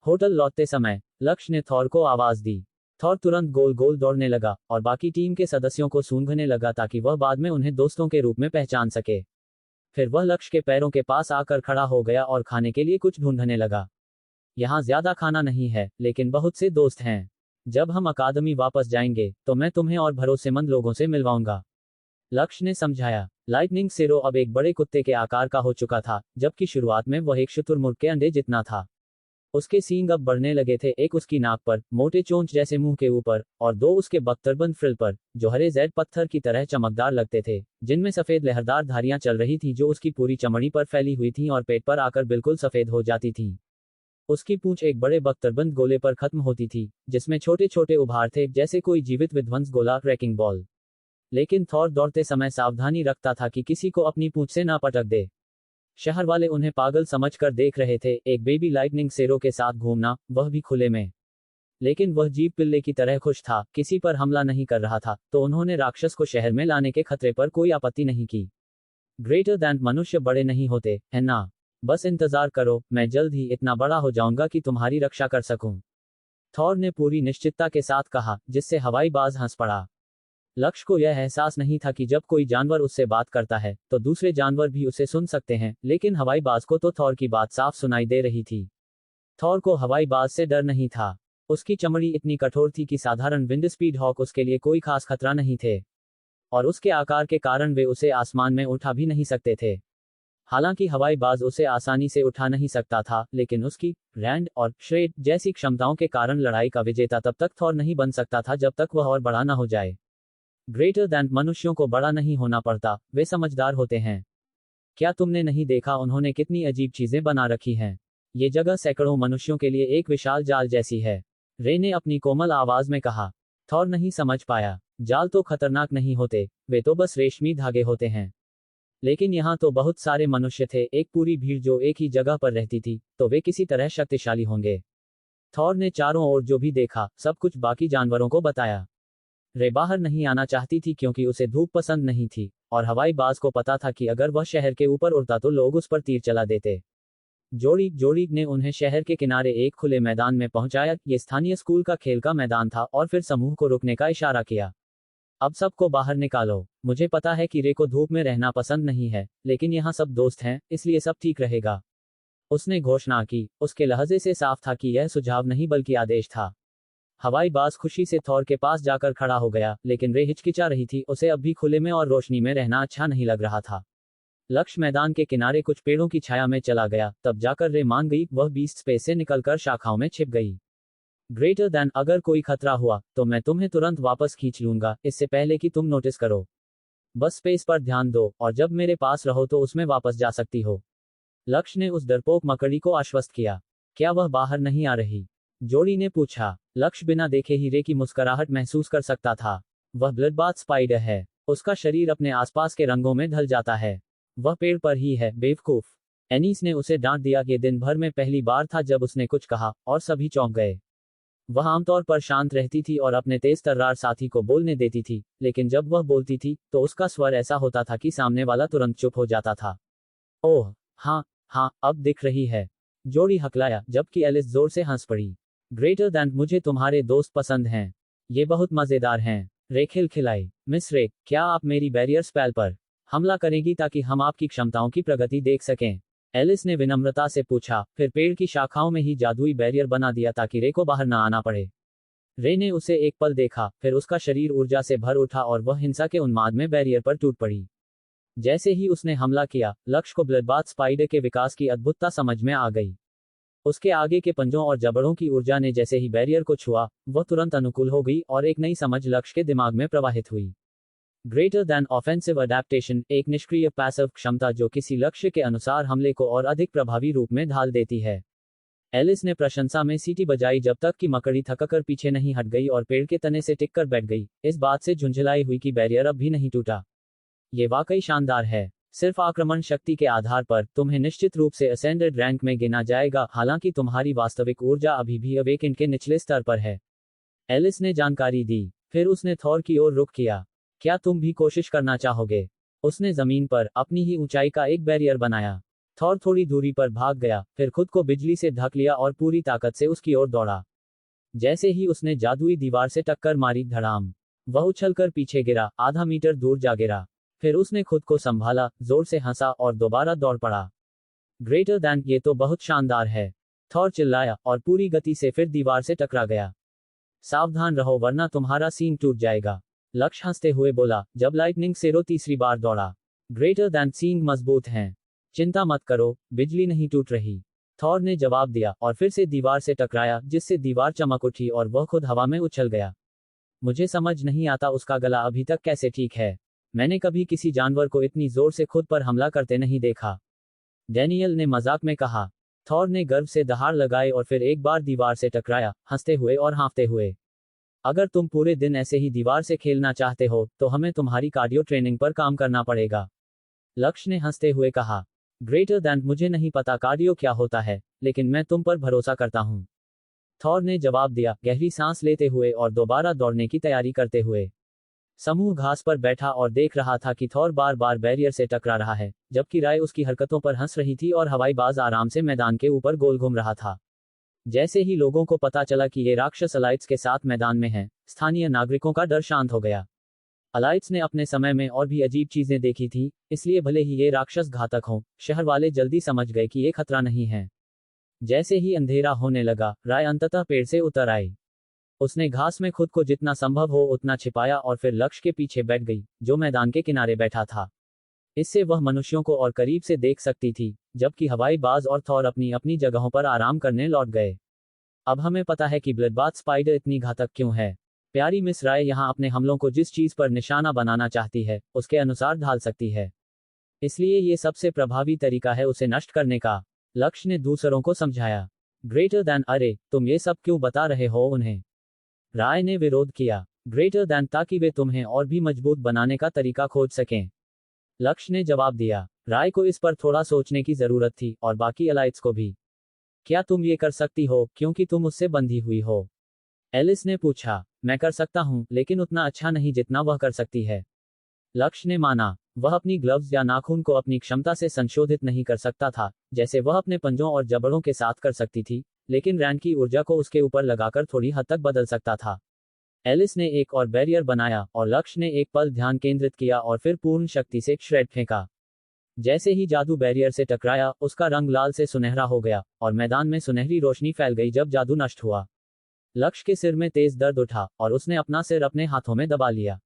होटल लौटते समय लक्ष्य ने थॉर को आवाज दी। थॉर तुरंत गोल गोल दौड़ने लगा और बाकी टीम के सदस्यों को सूंघने लगा ताकि वह बाद में उन्हें दोस्तों के रूप में पहचान सके। फिर वह लक्ष्य के पैरों के पास आकर खड़ा हो गया और खाने के लिए कुछ ढूंढने लगा। यहाँ ज्यादा खाना नहीं है, लेकिन बहुत से दोस्त हैं। जब हम अकादमी वापस जाएंगे तो मैं तुम्हें और भरोसेमंद लोगों से मिलवाऊंगा। लक्ष्य ने समझाया। लाइटनिंग सिरो अब एक बड़े कुत्ते के आकार का हो चुका था, जबकि शुरुआत में वह एक शुतुरमुर्ग के अंडे जितना था। उसके सींग अब बढ़ने लगे थे, एक उसकी नाक पर, मोटे चोंच जैसे मुंह के ऊपर, और 2 उसके बख्तरबंद फ्रिल पर, जो हरे जैड पत्थर की तरह चमकदार लगते थे, जिनमें सफेद लहरदार धारियां चल रही थी जो उसकी पूरी चमड़ी पर फैली हुई थीं और पेट पर आकर बिल्कुल सफेद हो जाती थीं। उसकी पूंछ एक बड़े बख्तरबंद गोले पर खत्म होती थी, जिसमें छोटे छोटे उभार थे, जैसे कोई जीवित विध्वंस गोला, रैकिंग बॉल। लेकिन थॉर दौड़ते समय सावधानी रखता था कि किसी को अपनी पूंछ से ना पटक दे। शहर वाले उन्हें पागल समझकर देख रहे थे, एक बेबी लाइटनिंग सेरो के साथ घूमना, वह भी खुले में। लेकिन वह जीव पिल्ले की तरह खुश था, किसी पर हमला नहीं कर रहा था, तो उन्होंने राक्षस को शहर में लाने के खतरे पर कोई आपत्ति नहीं की। ग्रेटर दैन मनुष्य बड़े नहीं होते, है ना? बस इंतजार करो, मैं जल्द ही इतना बड़ा हो जाऊंगा कि तुम्हारी रक्षा कर सकूं। थॉर ने पूरी निश्चितता के साथ कहा, जिससे हवाई बाज हंस पड़ा। लक्ष्य को यह एहसास नहीं था कि जब कोई जानवर उससे बात करता है तो दूसरे जानवर भी उसे सुन सकते हैं, लेकिन हवाई बाज को तो थॉर की बात साफ सुनाई दे रही थी। थॉर को हवाई बाज से डर नहीं था। उसकी चमड़ी इतनी कठोर थी कि साधारण विंड स्पीड हॉक उसके लिए कोई खास खतरा नहीं थे, और उसके आकार के कारण वे उसे आसमान में उठा भी नहीं सकते थे। हालांकि हवाई बाज उसे आसानी से उठा नहीं सकता था, लेकिन उसकी रैंड और श्रेड जैसी क्षमताओं के कारण लड़ाई का विजेता तब तक थॉर नहीं बन सकता था जब तक वह और बड़ा न हो जाए। ग्रेटर दैन मनुष्यों को बड़ा नहीं होना पड़ता, वे समझदार होते हैं। क्या तुमने नहीं देखा उन्होंने कितनी अजीब चीजें बना रखी हैं? ये जगह सैकड़ों मनुष्यों के लिए एक विशाल जाल जैसी है, रे ने अपनी कोमल आवाज में कहा। थॉर नहीं समझ पाया। जाल तो खतरनाक नहीं होते, वे तो बस रेशमी धागे होते हैं। लेकिन यहाँ तो बहुत सारे मनुष्य थे, एक पूरी भीड़ जो एक ही जगह पर रहती थी, तो वे किसी तरह शक्तिशाली होंगे। थॉर ने चारों ओर जो भी देखा सब कुछ बाकी जानवरों को बताया। रे बाहर नहीं आना चाहती थी क्योंकि उसे धूप पसंद नहीं थी, और हवाई बाज को पता था कि अगर वह शहर के ऊपर उड़ता तो लोग उस पर तीर चला देते। जोड़ी ने उन्हें शहर के किनारे एक खुले मैदान में पहुंचाया। ये स्थानीय स्कूल का खेल का मैदान था और फिर समूह को रुकने का इशारा किया। अब सबको बाहर निकालो। मुझे पता है कि रे को धूप में रहना पसंद नहीं है, लेकिन यहाँ सब दोस्त हैं, इसलिए सब ठीक रहेगा। उसने घोषणा की। उसके लहजे से साफ था कि यह सुझाव नहीं बल्कि आदेश था। हवाई बाज खुशी से थॉर के पास जाकर खड़ा हो गया, लेकिन रे हिचकिचा रही थी। उसे अब भी खुले में और रोशनी में रहना अच्छा नहीं लग रहा था। लक्ष्य मैदान के किनारे कुछ पेड़ों की छाया में चला गया, तब जाकर रे मान गई। वह बीस्ट स्पेस से निकलकर शाखाओं में छिप गई। ग्रेटर दैन, अगर कोई खतरा हुआ तो मैं तुम्हें तुरंत वापस खींच लूंगा, इससे पहले कि तुम नोटिस करो। बस स्पेस पर ध्यान दो, और जब मेरे पास रहो तो उसमें वापस जा सकती हो। लक्ष्य ने उस डरपोक मकड़ी को आश्वस्त किया। क्या वह बाहर नहीं आ रही? जोड़ी ने पूछा। लक्ष्य बिना देखे ही रे की मुस्कुराहट महसूस कर सकता था। वह ब्लडबाथ स्पाइडर है। उसका शरीर अपने आसपास के रंगों में ढल जाता है। वह पेड़ पर ही है, बेवकूफ। एनीस ने उसे डांट दिया। ये दिन भर में पहली बार था जब उसने कुछ कहा, और सभी चौंक गए। वह आमतौर पर शांत रहती थी और अपने तेज तर्रार साथी को बोलने देती थी, लेकिन जब वह बोलती थी तो उसका स्वर ऐसा होता था कि सामने वाला तुरंत चुप हो जाता था। ओह हाँ, हाँ अब दिख रही है, जोड़ी हकलाया, जबकि एलिस जोर से हंस पड़ी। ग्रेटर दैन, मुझे तुम्हारे दोस्त पसंद हैं। ये बहुत मजेदार हैं। रे खिलखिलाई। मिस रे, क्या आप मेरी बैरियर स्पेल पर हमला करेंगी ताकि हम आपकी क्षमताओं की प्रगति देख सकें? एलिस ने विनम्रता से पूछा, फिर पेड़ की शाखाओं में ही जादुई बैरियर बना दिया ताकि रे को बाहर न आना पड़े। रे ने उसे एक पल देखा, फिर उसका शरीर ऊर्जा से भर उठा और वह हिंसा के उन्माद में बैरियर पर टूट पड़ी। जैसे ही उसने हमला किया, लक्ष्य को ब्लडबाथ स्पाइडर के विकास की अद्भुतता समझ में आ गई। उसके आगे के पंजों और जबड़ों की ऊर्जा ने जैसे ही बैरियर को छुआ, वह तुरंत अनुकूल हो गई और एक नई समझ लक्ष्य के दिमाग में प्रवाहित हुई। ग्रेटर दैन ऑफेंसिव अडेप्टेशन, एक निष्क्रिय पैसिव क्षमता जो किसी लक्ष्य के अनुसार हमले को और अधिक प्रभावी रूप में ढाल देती है। एलिस ने प्रशंसा में सीटी बजाई जब तक कि मकड़ी थककर पीछे नहीं हट गई और पेड़ के तने से टिककर बैठ गई, इस बात से झुंझलाई हुई कि बैरियर अब भी नहीं टूटा। ये वाकई शानदार है। सिर्फ आक्रमण शक्ति के आधार पर तुम्हें निश्चित रूप से असेंडेड रैंक में गिना जाएगा, हालांकि तुम्हारी वास्तविक ऊर्जा अभी भी अवेकेंड के निचले स्तर पर है। एलिस ने जानकारी दी। फिर उसने थॉर की ओर रुख किया। क्या तुम भी कोशिश करना चाहोगे? उसने जमीन पर अपनी ही ऊंचाई का एक बैरियर बनाया। थॉर थोड़ी दूरी पर भाग गया, फिर खुद को बिजली से ढक लिया और पूरी ताकत से उसकी ओर दौड़ा। जैसे ही उसने जादुई दीवार से टक्कर मारी, धड़ाम, वह उछलकर पीछे गिरा, आधा मीटर दूर जा गिरा। फिर उसने खुद को संभाला, जोर से हंसा और दोबारा दौड़ पड़ा। ग्रेटर दैन, ये तो बहुत शानदार है, थॉर चिल्लाया और पूरी गति से फिर दीवार से टकरा गया। सावधान रहो वरना तुम्हारा सींग टूट जाएगा, लक्ष्य हंसते हुए बोला जब लाइटनिंग सेरो तीसरी बार दौड़ा। ग्रेटर दैन, सींग मजबूत हैं, चिंता मत करो, बिजली नहीं टूट रही, थॉर ने जवाब दिया और फिर से दीवार से टकराया, जिससे दीवार चमक उठी और वह खुद हवा में उछल गया। मुझे समझ नहीं आता उसका गला अभी तक कैसे ठीक है। मैंने कभी किसी जानवर को इतनी जोर से खुद पर हमला करते नहीं देखा, डैनियल ने मजाक में कहा। थॉर ने गर्व से दहाड़ लगाए और फिर एक बार दीवार से टकराया, हंसते हुए और हाँफते हुए। अगर तुम पूरे दिन ऐसे ही दीवार से खेलना चाहते हो तो हमें तुम्हारी कार्डियो ट्रेनिंग पर काम करना पड़ेगा, लक्ष्य ने हंसते हुए कहा। ग्रेटर दैन, मुझे नहीं पता कार्डियो क्या होता है, लेकिन मैं तुम पर भरोसा करता हूं, थॉर ने जवाब दिया, गहरी सांस लेते हुए और दोबारा दौड़ने की तैयारी करते हुए। समूह घास पर बैठा और देख रहा था कि थॉर बार बार बैरियर से टकरा रहा है, जबकि राय उसकी हरकतों पर हंस रही थी और हवाई बाज आराम से मैदान के ऊपर गोल घूम रहा था। जैसे ही लोगों को पता चला कि ये राक्षस अलाइट्स के साथ मैदान में हैं, स्थानीय नागरिकों का डर शांत हो गया। अलाइट्स ने अपने समय में और भी अजीब चीजें देखी थी, इसलिए भले ही ये राक्षस घातक हों, शहर वाले जल्दी समझ गए कि ये खतरा नहीं है। जैसे ही अंधेरा होने लगा, राय अंततः पेड़ से उतर आई। उसने घास में खुद को जितना संभव हो उतना छिपाया और फिर लक्ष्य के पीछे बैठ गई, जो मैदान के किनारे बैठा था। इससे वह मनुष्यों को और करीब से देख सकती थी, जबकि हवाई बाज और थॉर अपनी अपनी जगहों पर आराम करने लौट गए। अब हमें पता है कि ब्लडबाथ स्पाइडर इतनी घातक क्यों है। प्यारी मिस राय यहाँ अपने हमलों को जिस चीज पर निशाना बनाना चाहती है, उसके अनुसार ढाल सकती है। इसलिए ये सबसे प्रभावी तरीका है उसे नष्ट करने का, लक्ष्य ने दूसरों को समझाया। ग्रेटर दैन, अरे तुम ये सब क्यों बता रहे हो उन्हें? राय ने विरोध किया। ग्रेटर दैन, ताकि वे तुम्हें और भी मजबूत बनाने का तरीका खोज सकें, लक्ष्य ने जवाब दिया। राय को इस पर थोड़ा सोचने की जरूरत थी और बाकी अलाइट्स को भी। क्या तुम ये कर सकती हो, क्योंकि तुम उससे बंधी हुई हो? एलिस ने पूछा। मैं कर सकता हूँ, लेकिन उतना अच्छा नहीं जितना वह कर सकती है। लक्ष्य ने माना। वह अपनी ग्लव्स या नाखून को अपनी क्षमता से संशोधित नहीं कर सकता था, जैसे वह अपने पंजों और जबड़ों के साथ कर सकती थी, लेकिन रैंड की ऊर्जा को उसके ऊपर लगाकर थोड़ी हद तक बदल सकता था। एलिस ने एक और बैरियर बनाया, और लक्ष्य ने एक पल ध्यान केंद्रित किया और फिर पूर्ण शक्ति से श्रेड फेंका। जैसे ही जादू बैरियर से टकराया, उसका रंग लाल से सुनहरा हो गया, और मैदान में सुनहरी रोशनी फैल गई जब जादू नष्ट हुआ। लक्ष्य के सिर में तेज दर्द उठा, और उसने अपना सिर अपने हाथों में दबा लिया।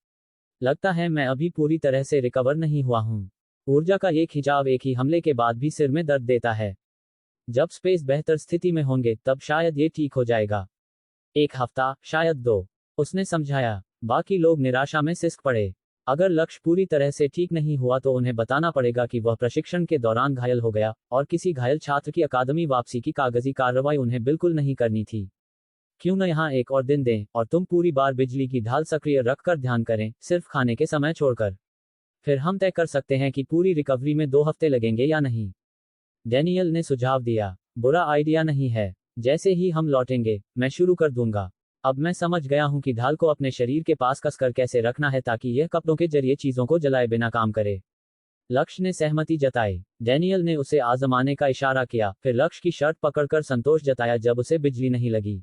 लगता है मैं अभी पूरी तरह से रिकवर नहीं हुआ हूँ। ऊर्जा का ये खिंचाव एक ही हमले के बाद भी सिर में दर्द देता है। जब स्पेस बेहतर स्थिति में होंगे तब शायद ये ठीक हो जाएगा। 1 हफ्ता, शायद 2। उसने समझाया। बाकी लोग निराशा में सिसक पड़े। अगर लक्ष्य पूरी तरह से ठीक नहीं हुआ तो उन्हें बताना पड़ेगा कि वह प्रशिक्षण के दौरान घायल हो गया, और किसी घायल छात्र की अकादमी वापसी की कागजी कार्रवाई उन्हें बिल्कुल नहीं करनी थी। क्यों न यहाँ एक और दिन दें, और तुम पूरी बार बिजली की ढाल सक्रिय रखकर ध्यान करें, सिर्फ खाने के समय छोड़कर। फिर हम तय कर सकते हैं कि पूरी रिकवरी में 2 हफ्ते लगेंगे या नहीं। डैनियल ने सुझाव दिया। बुरा आइडिया नहीं है। जैसे ही हम लौटेंगे, मैं शुरू कर दूंगा। अब मैं समझ गया हूं कि ढाल को अपने शरीर के पास कसकर कैसे रखना है ताकि यह कपड़ों के जरिए चीजों को जलाए बिना काम करे। लक्ष्य ने सहमति जताई। डैनियल ने उसे आजमाने का इशारा किया, फिर लक्ष्य की शर्ट पकड़कर संतोष जताया जब उसे बिजली नहीं लगी।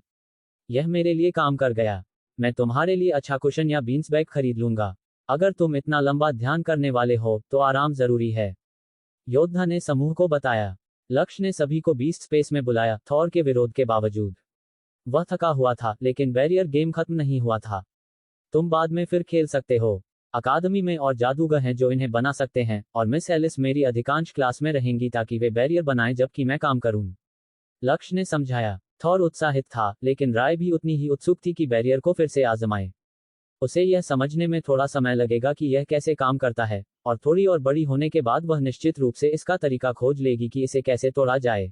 यह मेरे लिए काम कर गया। मैं तुम्हारे लिए अच्छा कुशन या बीन्स बैग खरीद लूंगा। अगर तुम इतना लंबा ध्यान करने वाले हो तो आराम जरूरी है, योद्धा ने समूह को बताया। लक्ष्य ने सभी को बीस्ट स्पेस में बुलाया, थॉर के विरोध के बावजूद। वह थका हुआ था, लेकिन बैरियर गेम खत्म नहीं हुआ था। तुम बाद में फिर खेल सकते हो। अकादमी में और जादूगर हैं जो इन्हें बना सकते हैं, और मिस एलिस मेरी अधिकांश क्लास में रहेंगी ताकि वे बैरियर बनाएं जबकि मैं काम करूं। लक्ष्य ने समझाया। थॉर उत्साहित था, लेकिन राय भी उतनी ही उत्सुक थी कि बैरियर को फिर से आजमाए। उसे यह समझने में थोड़ा समय लगेगा कि यह कैसे काम करता है, और थोड़ी और बड़ी होने के बाद वह निश्चित रूप से इसका तरीका खोज लेगी कि इसे कैसे तोड़ा जाए।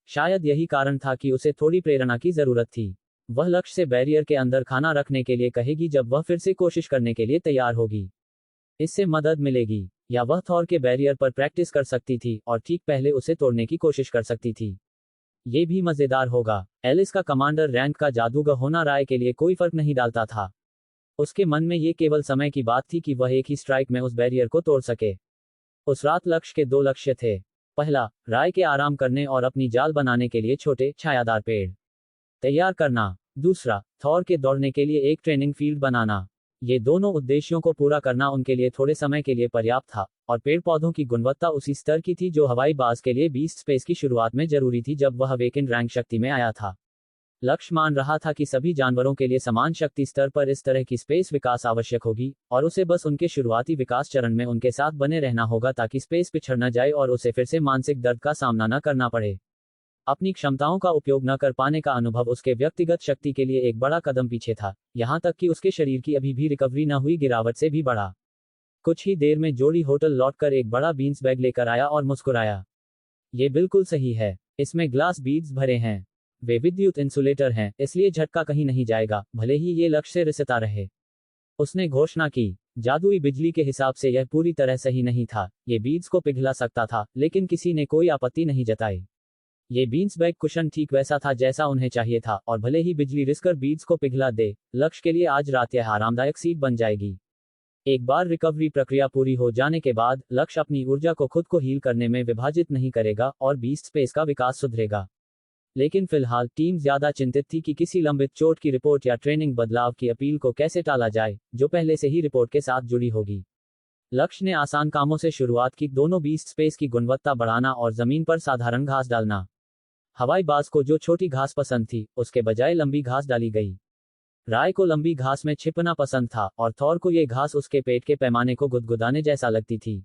शायद यही कारण था कि उसे थोड़ी प्रेरणा की जरूरत थी। वह लक्ष्य से बैरियर के अंदर खाना रखने के लिए कहेगी जब वह फिर से कोशिश करने के लिए तैयार होगी। इससे मदद मिलेगी, या वह थॉर के बैरियर पर प्रैक्टिस कर सकती थी और ठीक पहले उसे तोड़ने की कोशिश कर सकती थी। ये भी मजेदार होगा। एलिस का कमांडर रैंक का जादूगर होना राय के लिए कोई फर्क नहीं डालता था। उसके मन में ये केवल समय की बात थी कि वह एक ही स्ट्राइक में उस बैरियर को तोड़ सके। उस रात लक्ष्य के 2 लक्ष्य थे। पहला, राय के आराम करने और अपनी जाल बनाने के लिए छोटे, छायादार पेड़ तैयार करना। दूसरा, थॉर के दौड़ने के लिए एक ट्रेनिंग फील्ड बनाना। ये दोनों उद्देश्यों को पूरा करना उनके लिए थोड़े समय के लिए पर्याप्त था, और पेड़ पौधों की गुणवत्ता उसी स्तर की थी जो हवाई बाज के लिए बीस्ट स्पेस की शुरुआत में जरूरी थी जब वह वेकेंड रैंक शक्ति में आया था। लक्ष्य मान रहा था कि सभी जानवरों के लिए समान शक्ति स्तर पर इस तरह की स्पेस विकास आवश्यक होगी, और उसे बस उनके शुरुआती विकास चरण में उनके साथ बने रहना होगा ताकि स्पेस पिछड़ न जाए और उसे फिर से मानसिक दर्द का सामना न करना पड़े। अपनी क्षमताओं का उपयोग न कर पाने का अनुभव उसके व्यक्तिगत शक्ति के लिए एक बड़ा कदम पीछे था, यहां तक कि उसके शरीर की अभी भी रिकवरी न हुई गिरावट से भी बड़ा। कुछ ही देर में जोड़ी होटल लौटकर एक बड़ा बीन्स बैग लेकर आया और मुस्कुराया। ये बिल्कुल सही है। इसमें ग्लास बीड्स भरे हैं। वे विद्युत इंसुलेटर हैं, इसलिए झटका कहीं नहीं जाएगा, भले ही ये लक्ष्य से रिसता रहे। उसने घोषणा की। जादुई बिजली के हिसाब से यह पूरी तरह सही नहीं था। ये बीड्स को पिघला सकता था, लेकिन किसी ने कोई आपत्ति नहीं जताई। ये बीन्स बैग कुशन ठीक वैसा था जैसा उन्हें चाहिए था, और भले ही बिजली रिसकर बीड्स को पिघला दे, लक्ष्य के लिए आज रात यह आरामदायक सीट बन जाएगी। एक बार रिकवरी प्रक्रिया पूरी हो जाने के बाद लक्ष्य अपनी ऊर्जा को खुद को हील करने में विभाजित नहीं करेगा और बीस्ट स्पेस का विकास सुधरेगा। लेकिन फिलहाल टीम ज्यादा चिंतित थी कि किसी लंबित चोट की रिपोर्ट या ट्रेनिंग बदलाव की अपील को कैसे टाला जाए, जो पहले से ही रिपोर्ट के साथ जुड़ी होगी। लक्ष्य ने आसान कामों से शुरुआत की, दोनों बीस्ट स्पेस की गुणवत्ता बढ़ाना और जमीन पर साधारण घास डालना। हवाई बाज को जो छोटी घास पसंद थी, उसके बजाय लंबी घास डाली गई। राय को लंबी घास में छिपना पसंद था, और थॉर को ये घास उसके पेट के पैमाने को गुदगुदाने जैसा लगती थी।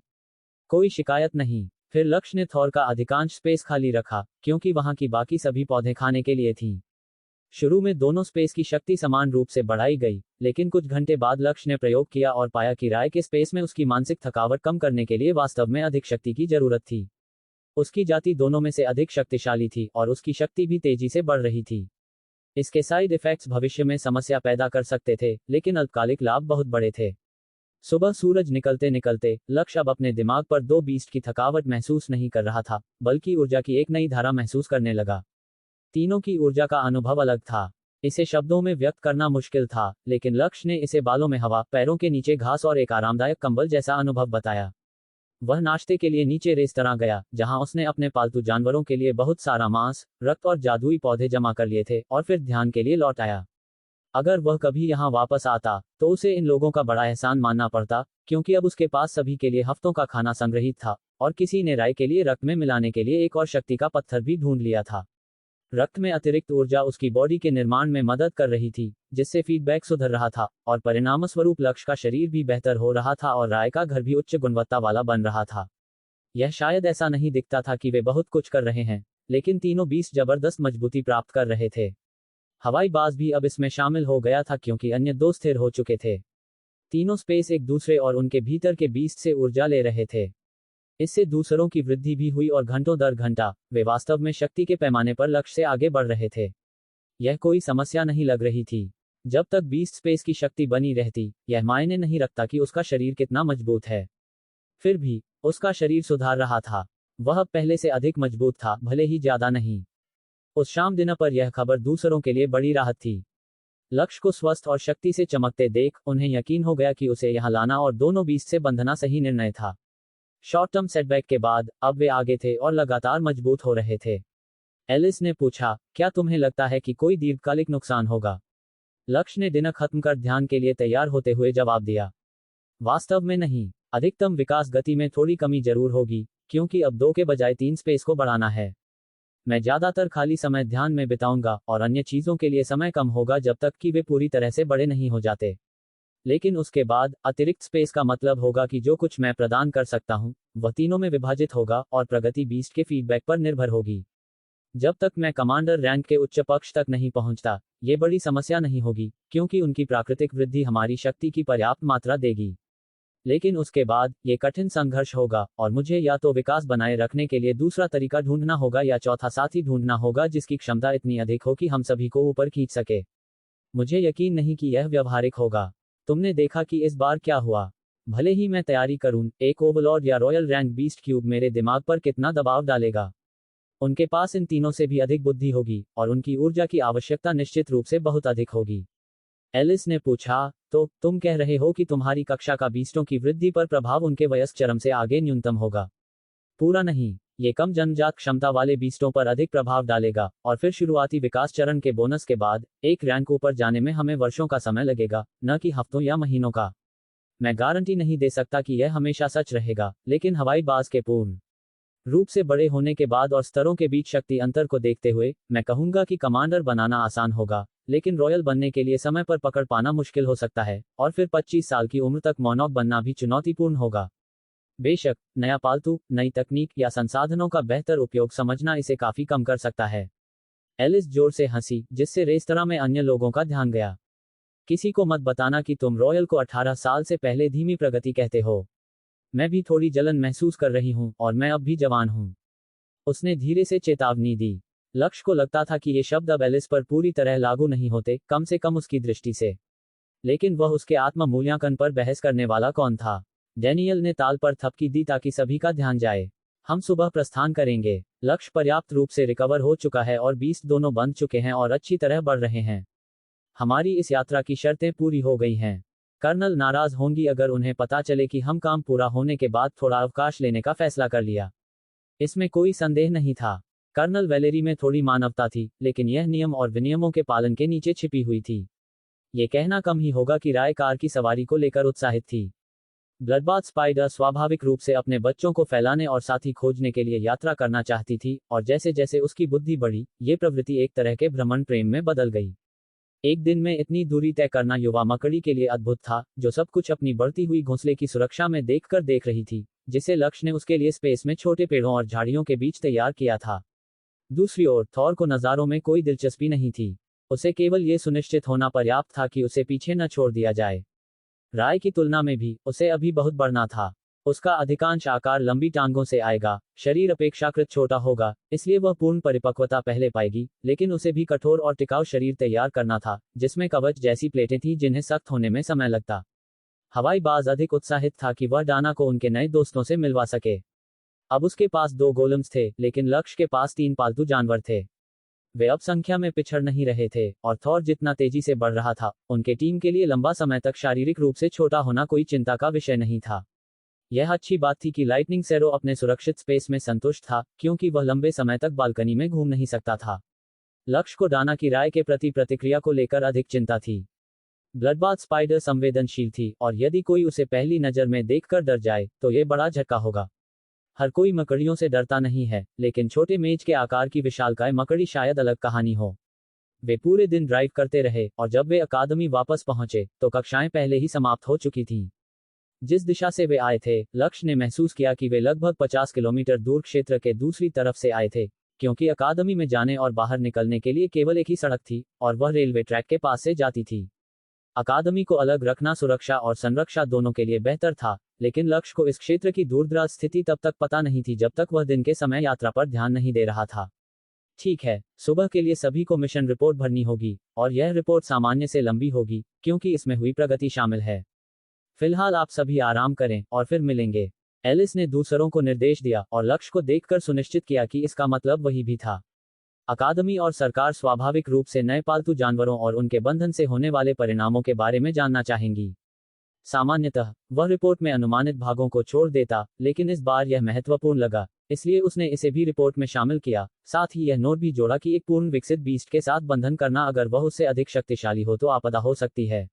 कोई शिकायत नहीं। फिर लक्ष्य ने थॉर का अधिकांश स्पेस खाली रखा, क्योंकि वहां की बाकी सभी पौधे खाने के लिए थीं। शुरू में दोनों स्पेस की शक्ति समान रूप से बढ़ाई गई, लेकिन कुछ घंटे बाद लक्ष्य ने प्रयोग किया और पाया कि राय के स्पेस में उसकी मानसिक थकावट कम करने के लिए वास्तव में अधिक शक्ति की जरूरत थी। उसकी जाति दोनों में से अधिक शक्तिशाली थी, और उसकी शक्ति भी तेजी से बढ़ रही थी। इसके साइड इफेक्ट्स भविष्य में समस्या पैदा कर सकते थे, लेकिन अल्पकालिक लाभ बहुत बड़े थे। सुबह सूरज निकलते निकलते लक्ष्य अब अपने दिमाग पर 2 बीस्ट की थकावट महसूस नहीं कर रहा था, बल्कि ऊर्जा की एक नई धारा महसूस करने लगा। तीनों की ऊर्जा का अनुभव अलग था। इसे शब्दों में व्यक्त करना मुश्किल था, लेकिन लक्ष्य ने इसे बालों में हवा, पैरों के नीचे घास और एक आरामदायक कंबल जैसा अनुभव बताया। वह नाश्ते के लिए नीचे रेस्तरां गया, जहां उसने अपने पालतू जानवरों के लिए बहुत सारा मांस, रक्त और जादुई पौधे जमा कर लिए थे, और फिर ध्यान के लिए लौट आया। अगर वह कभी यहाँ वापस आता, तो उसे इन लोगों का बड़ा एहसान मानना पड़ता, क्योंकि अब उसके पास सभी के लिए हफ्तों का खाना संग्रहित था, और किसी ने राय के लिए रक्त में मिलाने के लिए एक और शक्ति का पत्थर भी ढूंढ लिया था। रक्त में अतिरिक्त ऊर्जा उसकी बॉडी के निर्माण में मदद कर रही थी, जिससे फीडबैक सुधर रहा था, और परिणामस्वरूप लक्ष्य का शरीर भी बेहतर हो रहा था और राय का घर भी उच्च गुणवत्ता वाला बन रहा था। यह शायद ऐसा नहीं दिखता था कि वे बहुत कुछ कर रहे हैं, लेकिन तीनों बीस जबरदस्त मजबूती प्राप्त कर रहे थे। हवाई बाज भी अब इसमें शामिल हो गया था, क्योंकि अन्य दो स्थिर हो चुके थे। तीनों स्पेस एक दूसरे और उनके भीतर के बीस्ट से ऊर्जा ले रहे थे। इससे दूसरों की वृद्धि भी हुई और घंटों दर घंटा वे वास्तव में शक्ति के पैमाने पर लक्ष्य से आगे बढ़ रहे थे। यह कोई समस्या नहीं लग रही थी। जब तक बीस्ट स्पेस की शक्ति बनी रहती, यह मायने नहीं रखता कि उसका शरीर कितना मजबूत है। फिर भी उसका शरीर सुधार रहा था। वह पहले से अधिक मजबूत था, भले ही ज्यादा नहीं। उस शाम दिन पर यह खबर दूसरों के लिए बड़ी राहत थी। लक्ष्य को स्वस्थ और शक्ति से चमकते देख उन्हें यकीन हो गया कि उसे यहां लाना और दोनों बीस्ट से बंधना सही निर्णय था। शॉर्ट टर्म सेटबैक के बाद अब वे आगे थे और लगातार मजबूत हो रहे थे। एलिस ने पूछा, क्या तुम्हें लगता है कि कोई दीर्घकालिक नुकसान होगा? लक्ष्य ने दिन खत्म कर ध्यान के लिए तैयार होते हुए जवाब दिया, वास्तव में नहीं। अधिकतम विकास गति में थोड़ी कमी जरूर होगी, क्योंकि अब 2 के बजाय 3 स्पेस को बढ़ाना है। मैं ज्यादातर खाली समय ध्यान में बिताऊंगा और अन्य चीजों के लिए समय कम होगा जब तक कि वे पूरी तरह से बड़े नहीं हो जाते। लेकिन उसके बाद अतिरिक्त स्पेस का मतलब होगा कि जो कुछ मैं प्रदान कर सकता हूं, वह तीनों में विभाजित होगा और प्रगति बीस्ट के फीडबैक पर निर्भर होगी। जब तक मैं कमांडर रैंक के उच्च पक्ष तक नहीं पहुंचता, ये बड़ी समस्या नहीं होगी, क्योंकि उनकी प्राकृतिक वृद्धि हमारी शक्ति की पर्याप्त मात्रा देगी। लेकिन उसके बाद ये कठिन संघर्ष होगा, और मुझे या तो विकास बनाए रखने के लिए दूसरा तरीका ढूंढना होगा या चौथा साथी ढूंढना होगा जिसकी क्षमता इतनी अधिक हो कि हम सभी को ऊपर खींच सके। मुझे यकीन नहीं कि यह व्यावहारिक होगा। तुमने देखा कि इस बार क्या हुआ। भले ही मैं तैयारी करूं, एक ओवरलॉर्ड या रॉयल रैंक बीस्ट क्यूब मेरे दिमाग पर कितना दबाव डालेगा। उनके पास इन तीनों से भी अधिक बुद्धि होगी, और उनकी ऊर्जा की आवश्यकता निश्चित रूप से बहुत अधिक होगी। एलिस ने पूछा, तो तुम कह रहे हो कि तुम्हारी कक्षा का बीस्टों की वृद्धि पर प्रभाव उनके वयस्क चरम से आगे न्यूनतम होगा? पूरा नहीं, ये कम जन्मजात क्षमता वाले बीस्टों पर अधिक प्रभाव डालेगा, और फिर शुरुआती विकास चरण के बोनस के बाद एक रैंक ऊपर जाने में हमें वर्षों का समय लगेगा, न कि हफ्तों या महीनों का। मैं गारंटी नहीं दे सकता कि यह हमेशा सच रहेगा, लेकिन हवाई बाज के पूर्ण रूप से बड़े होने के बाद और स्तरों के बीच शक्ति अंतर को देखते हुए, मैं कहूंगा कि कमांडर बनाना आसान होगा, लेकिन रॉयल बनने के लिए समय पर पकड़ पाना मुश्किल हो सकता है, और फिर 25 साल की उम्र तक मोनॉक बनना भी चुनौतीपूर्ण होगा। बेशक, नया पालतू, नई तकनीक या संसाधनों का बेहतर उपयोग समझना इसे काफी कम कर सकता है। एलिस जोर से हंसी, जिससे रेस्तरां में अन्य लोगों का ध्यान गया। किसी को मत बताना कि तुम रॉयल को 18 साल से पहले धीमी प्रगति कहते हो। मैं भी थोड़ी जलन महसूस कर रही हूं, और मैं अब भी जवान हूं। उसने धीरे से चेतावनी दी। लक्ष्य को लगता था कि ये शब्द अब एलिस पर पूरी तरह लागू नहीं होते, कम से कम उसकी दृष्टि से। लेकिन वह उसके आत्म मूल्यांकन पर बहस करने वाला कौन था? डैनियल ने ताल पर थपकी दी ताकि सभी का ध्यान जाए। हम सुबह प्रस्थान करेंगे। लक्ष्य पर्याप्त रूप से रिकवर हो चुका है और बीस्ट दोनों बंध चुके हैं और अच्छी तरह बढ़ रहे हैं। हमारी इस यात्रा की शर्तें पूरी हो गई हैं। कर्नल नाराज होंगी अगर उन्हें पता चले कि हम काम पूरा होने के बाद थोड़ा अवकाश लेने का फैसला कर लिया। इसमें कोई संदेह नहीं था। कर्नल वैलेरी में थोड़ी मानवता थी, लेकिन यह नियम और विनियमों के पालन के नीचे छिपी हुई थी। ये कहना कम ही होगा कि राय कार की सवारी को लेकर उत्साहित थी। ब्लडबाथ स्पाइडर स्वाभाविक रूप से अपने बच्चों को फैलाने और साथी खोजने के लिए यात्रा करना चाहती थी, और जैसे जैसे उसकी बुद्धि बढ़ी, ये प्रवृत्ति एक तरह के भ्रमण प्रेम में बदल गई। एक दिन में इतनी दूरी तय करना युवा मकड़ी के लिए अद्भुत था, जो सब कुछ अपनी बढ़ती हुई घोंसले की सुरक्षा में देखकर देख रही थी, जिसे लक्ष्य ने उसके लिए स्पेस में छोटे पेड़ों और झाड़ियों के बीच तैयार किया था। दूसरी ओर थॉर को नज़ारों में कोई दिलचस्पी नहीं थी। उसे केवल ये सुनिश्चित होना पर्याप्त था कि उसे पीछे न छोड़ दिया जाए। राय की तुलना में भी उसे अभी बहुत बढ़ना था। उसका अधिकांश आकार लंबी टांगों से आएगा, शरीर अपेक्षाकृत छोटा होगा, इसलिए वह पूर्ण परिपक्वता पहले पाएगी, लेकिन उसे भी कठोर और टिकाऊ शरीर तैयार करना था, जिसमें कवच जैसी प्लेटें थीं जिन्हें सख्त होने में समय लगता। हवाई बाज अधिक उत्साहित था कि वह डाना को उनके नए दोस्तों से मिलवा सके। अब उसके पास 2 गोलम्स थे, लेकिन लक्ष्य के पास 3 पालतू जानवर थे। वे अब संख्या में पिछड़ नहीं रहे थे, और थॉर जितना तेजी से बढ़ रहा था, उनके टीम के लिए लंबा समय तक शारीरिक रूप से छोटा होना कोई चिंता का विषय नहीं था। यह अच्छी बात थी कि लाइटनिंग सैरो अपने सुरक्षित स्पेस में संतुष्ट था, क्योंकि वह लंबे समय तक बालकनी में घूम नहीं सकता था। लक्ष्य को डाना की राय के प्रति प्रतिक्रिया को लेकर अधिक चिंता थी। ब्लडबाथ स्पाइडर संवेदनशील थी, और यदि कोई उसे पहली नज़र में देखकर डर जाए, तो ये बड़ा झटका होगा। हर कोई मकड़ियों से डरता नहीं है, लेकिन छोटे मेज के आकार की विशालकाय मकड़ी शायद अलग कहानी हो। वे पूरे दिन ड्राइव करते रहे, और जब वे अकादमी वापस पहुंचे, तो कक्षाएं पहले ही समाप्त हो चुकी थीं। जिस दिशा से वे आए थे, लक्ष्य ने महसूस किया कि वे लगभग 50 किलोमीटर दूर क्षेत्र के दूसरी तरफ से आए थे, क्योंकि अकादमी में जाने और बाहर निकलने के लिए केवल एक ही सड़क थी, और वह रेलवे ट्रैक के पास से जाती थी। अकादमी को अलग रखना सुरक्षा और संरक्षा दोनों के लिए बेहतर था, लेकिन लक्ष्य को इस क्षेत्र की दूरदराज स्थिति तब तक पता नहीं थी जब तक वह दिन के समय यात्रा पर ध्यान नहीं दे रहा था। ठीक है, सुबह के लिए सभी को मिशन रिपोर्ट भरनी होगी, और यह रिपोर्ट सामान्य से लंबी होगी, क्योंकि इसमें हुई प्रगति शामिल है। फिलहाल आप सभी आराम करें, और फिर मिलेंगे। एलिस ने दूसरों को निर्देश दिया, और लक्ष्य को देखकर सुनिश्चित किया कि इसका मतलब वही भी था। अकादमी और सरकार स्वाभाविक रूप से नए पालतू जानवरों और उनके बंधन से होने वाले परिणामों के बारे में जानना चाहेंगी। सामान्यतः वह रिपोर्ट में अनुमानित भागों को छोड़ देता, लेकिन इस बार यह महत्वपूर्ण लगा, इसलिए उसने इसे भी रिपोर्ट में शामिल किया। साथ ही यह नोट भी जोड़ा कि एक पूर्ण विकसित बीस्ट के साथ बंधन करना अगर वह उससे अधिक शक्तिशाली हो तो आपदा हो सकती है।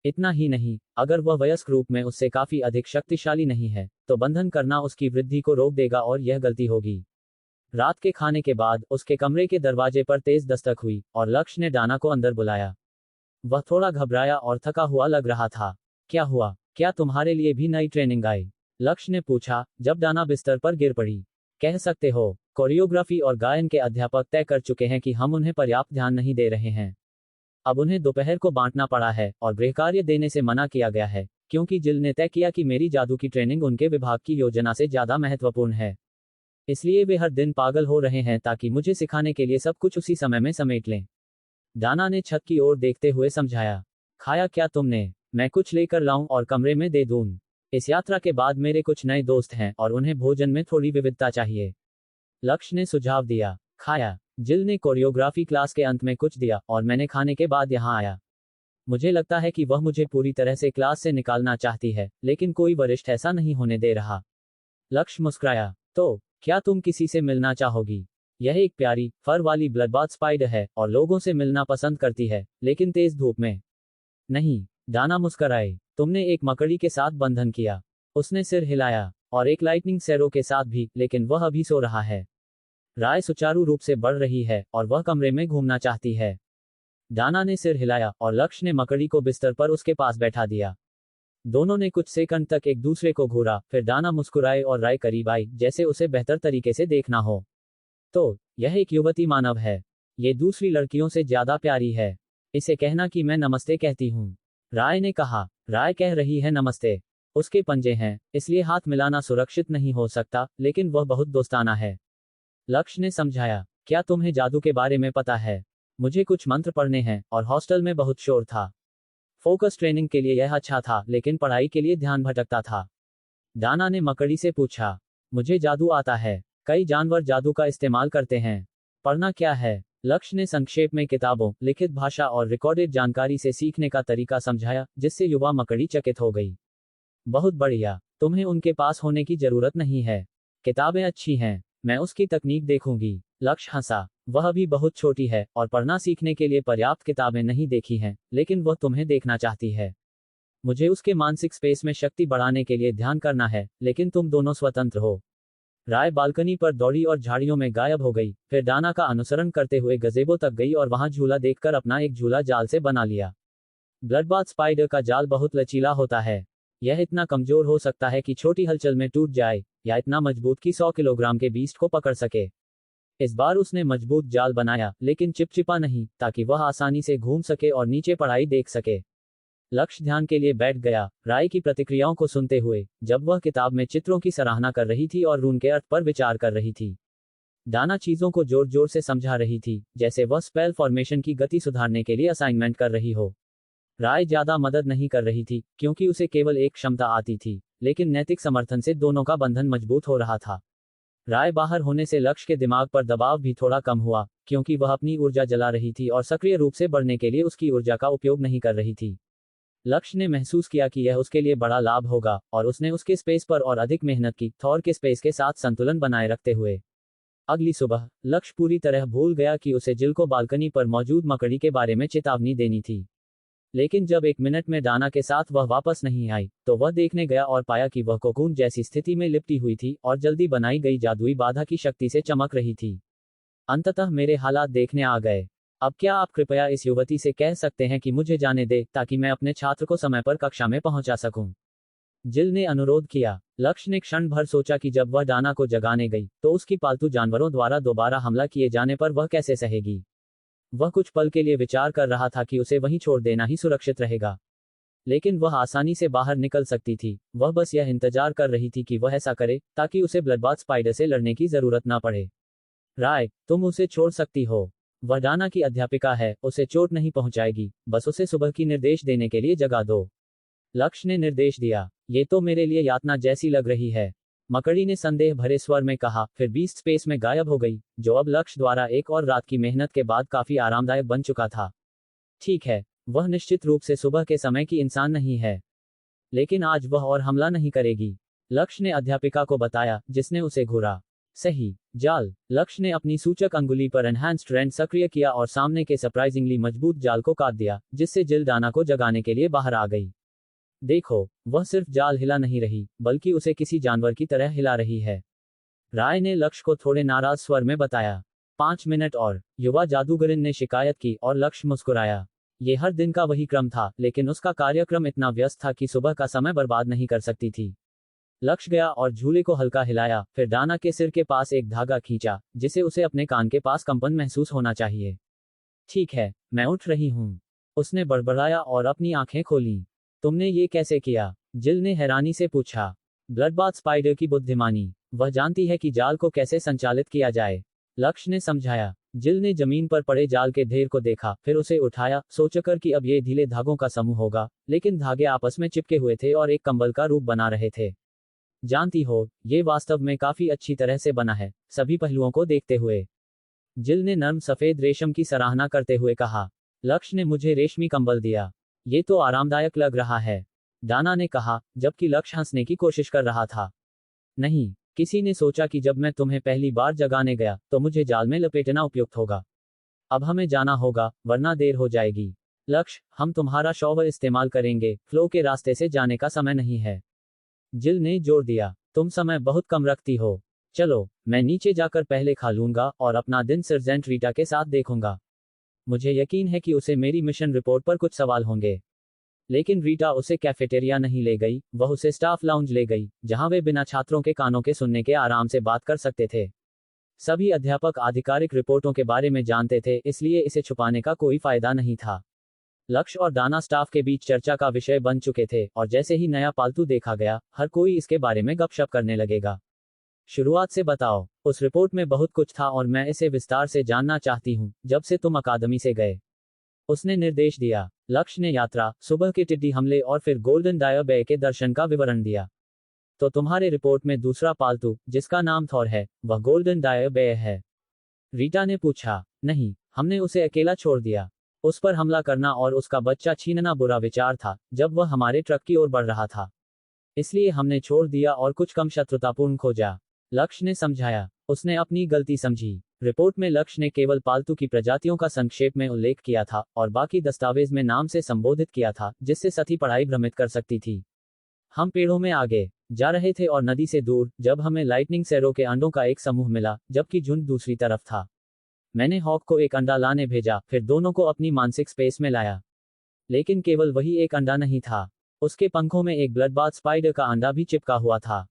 इतना ही नहीं, अगर वह वयस्क रूप में उससे काफी अधिक शक्तिशाली नहीं है, तो बंधन करना उसकी वृद्धि को रोक देगा, और यह गलती होगी। रात के खाने के बाद उसके कमरे के दरवाजे पर तेज दस्तक हुई, और लक्ष्य ने डाना को अंदर बुलाया। वह थोड़ा घबराया और थका हुआ लग रहा था। क्या हुआ? क्या तुम्हारे लिए भी नई ट्रेनिंग आई? लक्ष्य ने पूछा, जब डाना बिस्तर पर गिर पड़ी। कह सकते हो, कोरियोग्राफी और गायन के अध्यापक तय कर चुके हैं कि हम उन्हें पर्याप्त ध्यान नहीं दे रहे हैं। अब उन्हें दोपहर को बांटना पड़ा है, और गृहकार्य देने से मना किया गया है, क्योंकि जिल ने तय किया कि मेरी जादू की ट्रेनिंग उनके विभाग की योजना से ज्यादा महत्वपूर्ण है। इसलिए वे हर दिन पागल हो रहे हैं ताकि मुझे सिखाने के लिए सब कुछ उसी समय में समेट लें। डाना ने छत की ओर देखते हुए समझाया। खाया क्या तुमने? मैं कुछ लेकर लाऊं और कमरे में दे दूं। इस यात्रा के बाद मेरे कुछ नए दोस्त हैं, और उन्हें भोजन में थोड़ी विविधता चाहिए। लक्ष्य ने सुझाव दिया। खाया। जिल ने कोरियोग्राफी क्लास के अंत में कुछ दिया, और मैंने खाने के बाद यहाँ आया। मुझे लगता है कि वह मुझे पूरी तरह से क्लास से निकालना चाहती है, लेकिन कोई वरिष्ठ ऐसा नहीं होने दे रहा। लक्ष्य मुस्कुराया। तो क्या तुम किसी से मिलना चाहोगी? यह एक प्यारी, फर वाली ब्लडबाथ स्पाइडर है, और लोगों से मिलना पसंद करती है, लेकिन तेज धूप में नहीं। डाना मुस्कुराए। तुमने एक मकड़ी के साथ बंधन किया। उसने सिर हिलाया। और एक लाइटनिंग सैरो के साथ भी, लेकिन वह अभी सो रहा है। राय सुचारू रूप से बढ़ रही है, और वह कमरे में घूमना चाहती है। डाना ने सिर हिलाया, और लक्ष्य ने मकड़ी को बिस्तर पर उसके पास बैठा दिया। दोनों ने कुछ सेकंड तक एक दूसरे को घूरा, फिर डाना मुस्कुराए और राय करीब आई, जैसे उसे बेहतर तरीके से देखना हो। तो यह एक युवती मानव है। ये दूसरी लड़कियों से ज्यादा प्यारी है। इसे कहना कि मैं नमस्ते कहती हूँ। राय ने कहा। राय कह रही है नमस्ते। उसके पंजे हैं, इसलिए हाथ मिलाना सुरक्षित नहीं हो सकता, लेकिन वह बहुत दोस्ताना है। लक्ष्य ने समझाया। क्या तुम्हें जादू के बारे में पता है? मुझे कुछ मंत्र पढ़ने हैं, और हॉस्टल में बहुत शोर था। फोकस ट्रेनिंग के लिए यह अच्छा था, लेकिन पढ़ाई के लिए ध्यान भटकता था। डाना ने मकड़ी से पूछा। मुझे जादू आता है। कई जानवर जादू का इस्तेमाल करते हैं। पढ़ना क्या है? लक्ष्य ने संक्षेप में किताबों, लिखित भाषा और रिकॉर्डेड जानकारी से सीखने का तरीका समझाया, जिससे युवा मकड़ी चकित हो गई। बहुत बढ़िया। तुम्हें उनके पास होने की जरूरत नहीं है। किताबें अच्छी हैं। मैं उसकी तकनीक देखूंगी। लक्ष्य हंसा। वह अभी बहुत छोटी है, और पढ़ना सीखने के लिए पर्याप्त किताबें नहीं देखी हैं, लेकिन वह तुम्हें देखना चाहती है। मुझे उसके मानसिक स्पेस में शक्ति बढ़ाने के लिए ध्यान करना है, लेकिन तुम दोनों स्वतंत्र हो। राय बालकनी पर दौड़ी और झाड़ियों में गायब हो गई, फिर डाना का अनुसरण करते हुए गज़ेबो तक गई और वहां झूला देखकर अपना एक झूला जाल से बना लिया। ब्लडबाथ स्पाइडर का जाल बहुत लचीला होता है। यह इतना कमजोर हो सकता है कि छोटी हलचल में टूट जाए, या इतना मजबूत कि 100 किलोग्राम के बीस्ट को पकड़ सके। इस बार उसने मजबूत जाल बनाया, लेकिन चिपचिपा नहीं, ताकि वह आसानी से घूम सके और नीचे पढ़ाई देख सके। लक्ष्य ध्यान के लिए बैठ गया, राय की प्रतिक्रियाओं को सुनते हुए, जब वह किताब में चित्रों की सराहना कर रही थी और रून के अर्थ पर विचार कर रही थी। डाना चीजों को जोर जोर से समझा रही थी, जैसे वह स्पेल फॉर्मेशन की गति सुधारने के लिए असाइनमेंट कर रही हो। राय ज्यादा मदद नहीं कर रही थी, क्योंकि उसे केवल एक क्षमता आती थी, लेकिन नैतिक समर्थन से दोनों का बंधन मजबूत हो रहा था। राय बाहर होने से लक्ष्य के दिमाग पर दबाव भी थोड़ा कम हुआ, क्योंकि वह अपनी ऊर्जा जला रही थी और सक्रिय रूप से बढ़ने के लिए उसकी ऊर्जा का उपयोग नहीं कर रही थी। लक्ष्य ने महसूस किया कि यह उसके लिए बड़ा लाभ होगा, और उसने उसके स्पेस पर और अधिक मेहनत की, थॉर के स्पेस के साथ संतुलन बनाए रखते हुए। अगली सुबह लक्ष्य पूरी तरह भूल गया कि उसे जिल को बालकनी पर मौजूद मकड़ी के बारे में चेतावनी देनी थी। लेकिन जब 1 मिनट में डाना के साथ वह वापस नहीं आई, तो वह देखने गया और पाया कि वह कोकून जैसी स्थिति में लिपटी हुई थी और जल्दी बनाई गई जादुई बाधा की शक्ति से चमक रही थी। अंततः मेरे हालात देखने आ गए। अब क्या आप कृपया इस युवती से कह सकते हैं कि मुझे जाने दे, ताकि मैं अपने छात्र को समय पर कक्षा में पहुंचा सकूं? जिल ने अनुरोध किया। लक्ष्य ने क्षण भर सोचा कि जब वह डाना को जगाने गई, तो उसकी पालतू जानवरों द्वारा दोबारा हमला किए जाने पर वह कैसे सहेगी। वह कुछ पल के लिए विचार कर रहा था कि उसे वहीं छोड़ देना ही सुरक्षित रहेगा, लेकिन वह आसानी से बाहर निकल सकती थी। वह बस यह इंतजार कर रही थी कि वह ऐसा करे, ताकि उसे ब्लडबाथ स्पाइडर से लड़ने की जरूरत ना पड़े। राय, तुम उसे छोड़ सकती हो। वह डाना की अध्यापिका है, उसे चोट नहीं पहुंचाएगी, बस उसे सुबह की निर्देश देने के लिए जगा दो। लक्ष्य ने निर्देश दिया। ये तो मेरे लिए यातना जैसी लग रही है, मकड़ी ने संदेह भरे स्वर में कहा, फिर बीस्ट स्पेस में गायब हो गई, जो अब लक्ष्य द्वारा एक और रात की मेहनत के बाद काफी आरामदायक बन चुका था। ठीक है, वह निश्चित रूप से सुबह के समय की इंसान नहीं है, लेकिन आज वह और हमला नहीं करेगी, लक्ष्य ने अध्यापिका को बताया, जिसने उसे घूरा। सही जाल। लक्ष्य ने अपनी सूचक अंगुली पर एनहांस्ड रेंज सक्रिय किया और सामने के सरप्राइजिंगली मजबूत जाल को काट दिया, जिससे जिल डाना को जगाने के लिए बाहर आ गई। देखो, वह सिर्फ जाल हिला नहीं रही, बल्कि उसे किसी जानवर की तरह हिला रही है, राय ने लक्ष्य को थोड़े नाराज स्वर में बताया। 5 मिनट और, युवा जादूगरिन ने शिकायत की, और लक्ष्य मुस्कुराया। ये हर दिन का वही क्रम था, लेकिन उसका कार्यक्रम इतना व्यस्त था कि सुबह का समय बर्बाद नहीं कर सकती थी। लक्ष्य गया और झूले को हल्का हिलाया, फिर डाना के सिर के पास एक धागा खींचा, जिसे उसे अपने कान के पास कंपन महसूस होना चाहिए। ठीक है, मैं उठ रही हूँ, उसने बड़बड़ाया और अपनी आंखें खोली। तुमने ये कैसे किया? जिल ने हैरानी से पूछा। ब्लडबाथ स्पाइडर की बुद्धिमानी, वह जानती है कि जाल को कैसे संचालित किया जाए, लक्ष्य ने समझाया। जिल ने जमीन पर पड़े जाल के ढेर को देखा, फिर उसे उठाया, सोचकर कि अब ये ढीले धागों का समूह होगा, लेकिन धागे आपस में चिपके हुए थे और एक कंबल का रूप बना रहे थे। जानती हो, ये वास्तव में काफी अच्छी तरह से बना है, सभी पहलुओं को देखते हुए, जिल ने नर्म सफेद रेशम की सराहना करते हुए कहा। लक्ष्य ने मुझे रेशमी कंबल दिया, ये तो आरामदायक लग रहा है, डाना ने कहा, जबकि लक्ष्य हंसने की कोशिश कर रहा था। नहीं, किसी ने सोचा कि जब मैं तुम्हें पहली बार जगाने गया, तो मुझे जाल में लपेटना उपयुक्त होगा। अब हमें जाना होगा, वरना देर हो जाएगी। लक्ष्य, हम तुम्हारा शॉवर इस्तेमाल करेंगे, फ्लो के रास्ते से जाने का समय नहीं है, जिल ने जोर दिया। तुम समय बहुत कम रखती हो। चलो, मैं नीचे जाकर पहले खा लूंगा और अपना दिन सर्जेंट रीटा के साथ देखूंगा। मुझे यकीन है कि उसे मेरी मिशन रिपोर्ट पर कुछ सवाल होंगे। लेकिन रीटा उसे कैफेटेरिया नहीं ले गई, वह उसे स्टाफ लाउंज ले गई, जहां वे बिना छात्रों के कानों के सुनने के आराम से बात कर सकते थे। सभी अध्यापक आधिकारिक रिपोर्टों के बारे में जानते थे, इसलिए इसे छुपाने का कोई फायदा नहीं था। लक्ष्य और डाना स्टाफ के बीच चर्चा का विषय बन चुके थे, और जैसे ही नया पालतू देखा गया, हर कोई इसके बारे में गपशप करने लगेगा। शुरुआत से बताओ, उस रिपोर्ट में बहुत कुछ था और मैं इसे विस्तार से जानना चाहती हूँ, जब से तुम अकादमी से गए, उसने निर्देश दिया। लक्ष्य ने यात्रा, सुबह के टिड्डी हमले और फिर गोल्डन डायर बे के दर्शन का विवरण दिया। तो तुम्हारे रिपोर्ट में दूसरा पालतू, जिसका नाम थॉर है, वह गोल्डन डायर बे है? रीटा ने पूछा। नहीं, हमने उसे अकेला छोड़ दिया। उस पर हमला करना और उसका बच्चा छीनना बुरा विचार था, जब वह हमारे ट्रक की ओर बढ़ रहा था, इसलिए हमने छोड़ दिया और कुछ कम शत्रुतापूर्ण खोजा, लक्ष्य ने समझाया। उसने अपनी गलती समझी। रिपोर्ट में लक्ष्य ने केवल पालतू की प्रजातियों का संक्षेप में उल्लेख किया था, और बाकी दस्तावेज में नाम से संबोधित किया था, जिससे सती पढ़ाई भ्रमित कर सकती थी। हम पेड़ों में आगे जा रहे थे और नदी से दूर, जब हमें लाइटनिंग सैरो के अंडों का एक समूह मिला, जबकि झुंड दूसरी तरफ था। मैंने हॉक को एक अंडा लाने भेजा, फिर दोनों को अपनी मानसिक स्पेस में लाया, लेकिन केवल वही एक अंडा नहीं था, उसके पंखों में एक ब्लडबाथ स्पाइडर का अंडा भी चिपका हुआ था।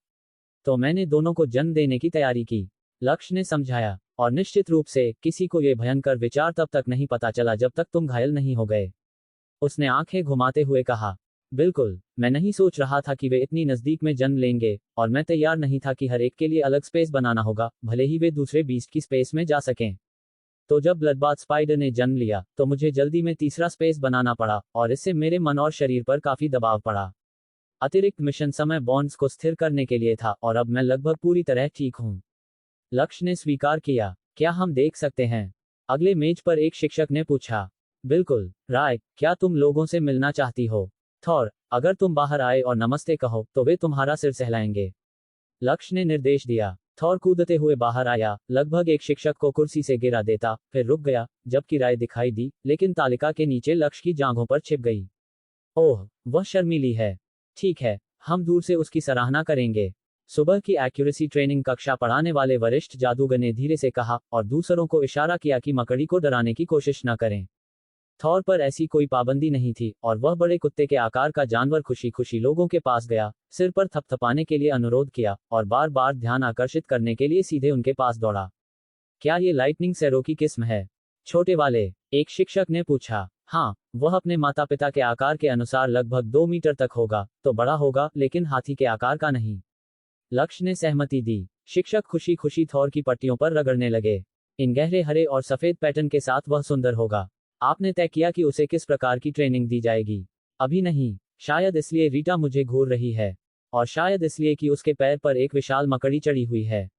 तो मैंने दोनों को जन्म देने की तैयारी की, लक्ष्य ने समझाया। और निश्चित रूप से, किसी को यह भयंकर विचार तब तक नहीं पता चला जब तक तुम घायल नहीं हो गए, उसने आंखें घुमाते हुए कहा। बिल्कुल, मैं नहीं सोच रहा था कि वे इतनी नजदीक में जन्म लेंगे, और मैं तैयार नहीं था कि हर एक के लिए अलग स्पेस बनाना होगा, भले ही वे दूसरे बीस्ट की स्पेस में जा सकें। तो जब ब्लडबाथ स्पाइडर ने जन्म लिया, तो मुझे जल्दी में तीसरा स्पेस बनाना पड़ा, और इससे मेरे मन और शरीर पर काफी दबाव पड़ा। अतिरिक्त मिशन समय बॉन्ड्स को स्थिर करने के लिए था, और अब मैं लगभग पूरी तरह ठीक हूं। लक्ष्य ने स्वीकार किया। क्या हम देख सकते हैं? अगले मेज पर एक शिक्षक ने पूछा। बिल्कुल। राय, क्या तुम लोगों से मिलना चाहती हो? थॉर, अगर तुम बाहर आए और नमस्ते कहो तो वे तुम्हारा सिर सहलाएंगे। लक्ष्य ने निर्देश दिया। थॉर कूदते हुए बाहर आया, लगभग एक शिक्षक को कुर्सी से गिरा देता, फिर रुक गया, जबकि राय दिखाई दी, लेकिन तालिका के नीचे लक्ष्य की जांघों पर छिप गई। ओह, वह शर्मीली है। ठीक है, हम दूर से उसकी सराहना करेंगे। सुबह की एक्यूरेसी ट्रेनिंग कक्षा पढ़ाने वाले वरिष्ठ जादूगर ने धीरे से कहा और दूसरों को इशारा किया कि मकड़ी को डराने की कोशिश न करें। थॉर पर ऐसी कोई पाबंदी नहीं थी और वह बड़े कुत्ते के आकार का जानवर खुशी खुशी लोगों के पास गया, सिर पर थपथपाने के लिए अनुरोध किया और बार बार ध्यान आकर्षित करने के लिए सीधे उनके पास दौड़ा। क्या ये लाइटनिंग सैरो की किस्म है? छोटे वाले, एक शिक्षक ने पूछा। हाँ, वह अपने माता पिता के आकार के अनुसार लगभग 2 मीटर तक होगा, तो बड़ा होगा, लेकिन हाथी के आकार का नहीं। लक्ष्य ने सहमति दी। शिक्षक खुशी खुशी थॉर की पट्टियों पर रगड़ने लगे। इन गहरे हरे और सफेद पैटर्न के साथ वह सुंदर होगा। आपने तय किया कि उसे किस प्रकार की ट्रेनिंग दी जाएगी? अभी नहीं। शायद इसलिए रीटा मुझे घूर रही है। और शायद इसलिए कि उसके पैर पर एक विशाल मकड़ी चढ़ी हुई है।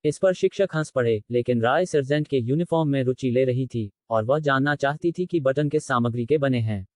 इस पर शिक्षक हंस पड़े, लेकिन राय सर्जेंट के यूनिफॉर्म में रुचि ले रही थी और वह जानना चाहती थी कि बटन किस सामग्री के बने हैं।